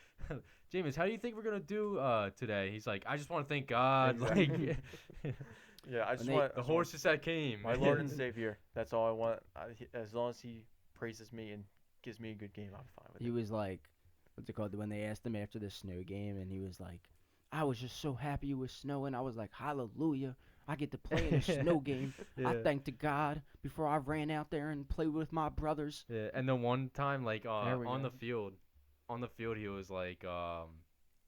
Jameis, how do you think we're going to do today? He's like, I just want to thank God. Exactly. Like, Yeah, I just they- want the horses that came. my Lord and Savior. That's all I want. As long as He praises me and gives me a good game, I'm fine with He it. was like, what's it called? When they asked him after the snow game, and he was like, I was just so happy it was snowing. I was like, hallelujah. I get to play in a snow game. Yeah. I thanked to God before I ran out there and played with my brothers. Yeah, and the one time, like, There we on go. the field, he was like,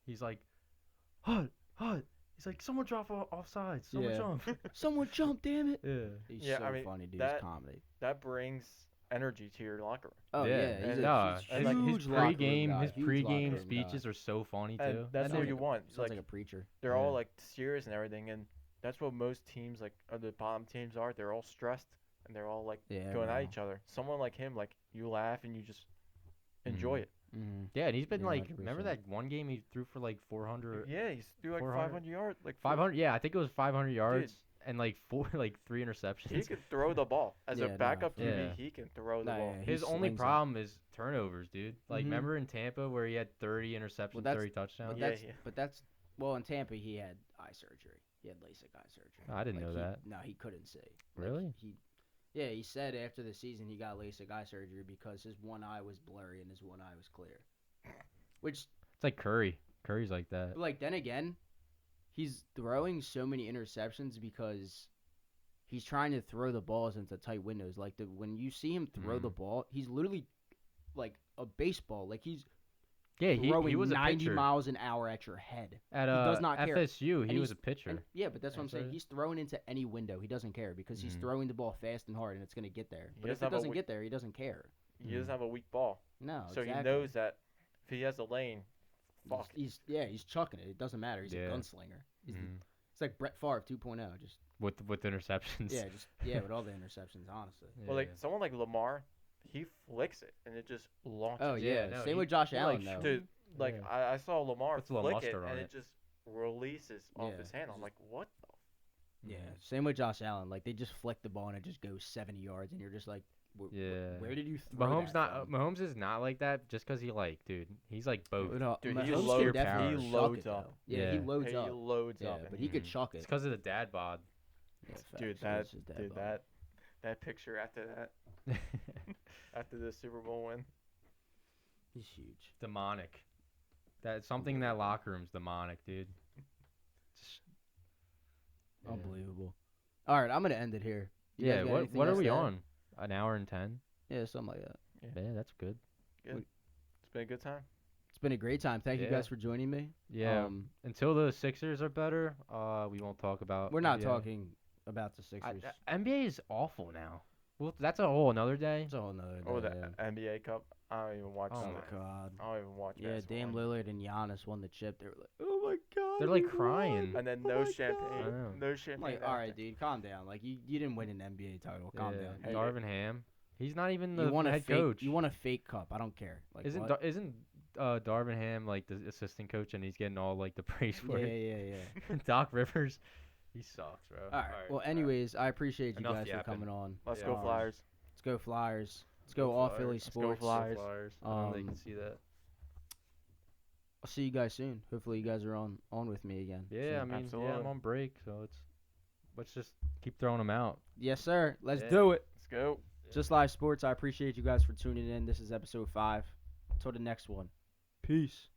he's like, Hut. He's like, someone drop offside. Someone Yeah. jump. Someone jump, damn it. Yeah. He's Yeah, so I mean, funny, dude. that- It's comedy. That brings energy to your locker room. Oh, yeah. He's and a nah, huge, and, his, like, huge his locker room pregame, guy, his huge locker pregame room speeches guy. are so funny And too. that's Sounds what you like want. Sounds Like like a preacher. they're Yeah. all like serious and everything, and that's what most teams like or the bottom teams are. They're all stressed and they're all like Yeah, going at bro. each other. Someone like him, like you laugh and you just enjoy it. Mm-hmm. Yeah, and he's been Yeah, like, remember 100%. that one game he threw for like 400, Yeah, he's threw like 400 500 yards, like 500? Yeah, I think it was 500 yards, and like three interceptions. He can throw the ball as Yeah, a no, backup for QB. real. He can throw the Nah, ball. yeah, he His only slings it. problem is turnovers, dude. Like, Mhm. remember in Tampa where he had 30 interceptions, that's- 30 touchdowns? But Yeah, that's yeah. but that's well in Tampa he had eye surgery. He had LASIK eye surgery. I didn't know he, that. No, he couldn't see. Really? Yeah, he said after the season he got LASIK eye surgery because his one eye was blurry and his one eye was clear. Which, It's like Curry. Curry's like that. like, then again, he's throwing so many interceptions because he's trying to throw the balls into tight windows. Like, when you see him throw the ball, he's literally like a baseball. Like, he's Yeah, throwing he was a 90 pitcher. miles an hour at your head. At he does not care. FSU, And he was he's- a pitcher. And, yeah, but that's what I'm That's saying. right. He's throwing into any window. He doesn't care because he's Mhm. throwing the ball fast and hard, and it's going to get there. He But if doesn't it have a doesn't weak- get there, he doesn't care. He doesn't have a weak ball, No, so exactly. he knows that if he has a lane, fuck. He's chucking it. It doesn't matter. He's Yeah. a gunslinger. Mhm. It's like Brett Favre 2.0. Just With interceptions. with all the interceptions, honestly. Yeah. Well, like someone like Lamar, he flicks it and it just launches. Oh Yeah, yeah, no, same he- with Josh He, Allen like, though. dude, like Yeah. I saw Lamar Puts a little flick it mustard on and it. it just releases off Yeah. his hand. I'm like, what the? Yeah, Mhm. same with Josh Allen. Like they just flick the ball and it just goes 70 yards, and you're just like, Yeah. where did you throw Mahomes that from? Mahomes is not like that just because he dude. He's like both. No, Dude, Mahomes he can loads- definitely he chuck loads it, though. up. Yeah, he Yeah. loads He up. loads Yeah, up. but he could Mhm. chuck it. It's because of the dad bod. Yeah, Dude, facts. that It's just dude, ball. that picture after that, after the Super Bowl win. He's huge. Demonic. That's something in that locker room's demonic, dude. Just- yeah. Unbelievable. All right, I'm gonna end it here. You guys Yeah, got what anything are else we to add? on? An hour and 10? Yeah, something like that. Yeah, that's good. It's been a good time. It's been a great time. Thank you Yeah. guys for joining me. Yeah. Until the Sixers are better, we won't talk about. We're not NBA. talking about the Sixers. NBA is awful now. Well, that's a whole another day. It's a whole nother day. Oh, the yeah. NBA Cup. I don't even watch. Oh Oh my my that. god. I don't even watch. Yeah, basketball Dame anymore. Lillard and Giannis won the chip. They were like, "Oh my god." They're, like, we won." crying. And then Oh no my God. champagne. I know. No I'm champagne. like, all right, after. dude, calm down. Like you didn't win an NBA title. Calm Yeah. down. Hey, Darvin Ham. He's not even You the want a head fake, coach. You want a fake cup. I don't care. Like isn't what? isn't Darvin Ham like the assistant coach and he's getting all like the praise for Yeah, it? yeah. Doc Rivers, he sucks, bro. All right. Well, anyways, I appreciate you Enough guys for yapping. coming on. Let's Yeah. go Flyers. Let's go Flyers. Let's go all Philly Let's go sports. Flyers. I don't know if they Um, can see that. I'll see you guys soon. Hopefully, you guys are on with me again. Yeah, soon. I mean, yeah, Absolutely. I'm on break, so let's just keep throwing them out. Yes, sir. Let's Yeah. do it. Let's go. Just Live Sports. I appreciate you guys for tuning in. This is episode 5. Until the next one. Peace.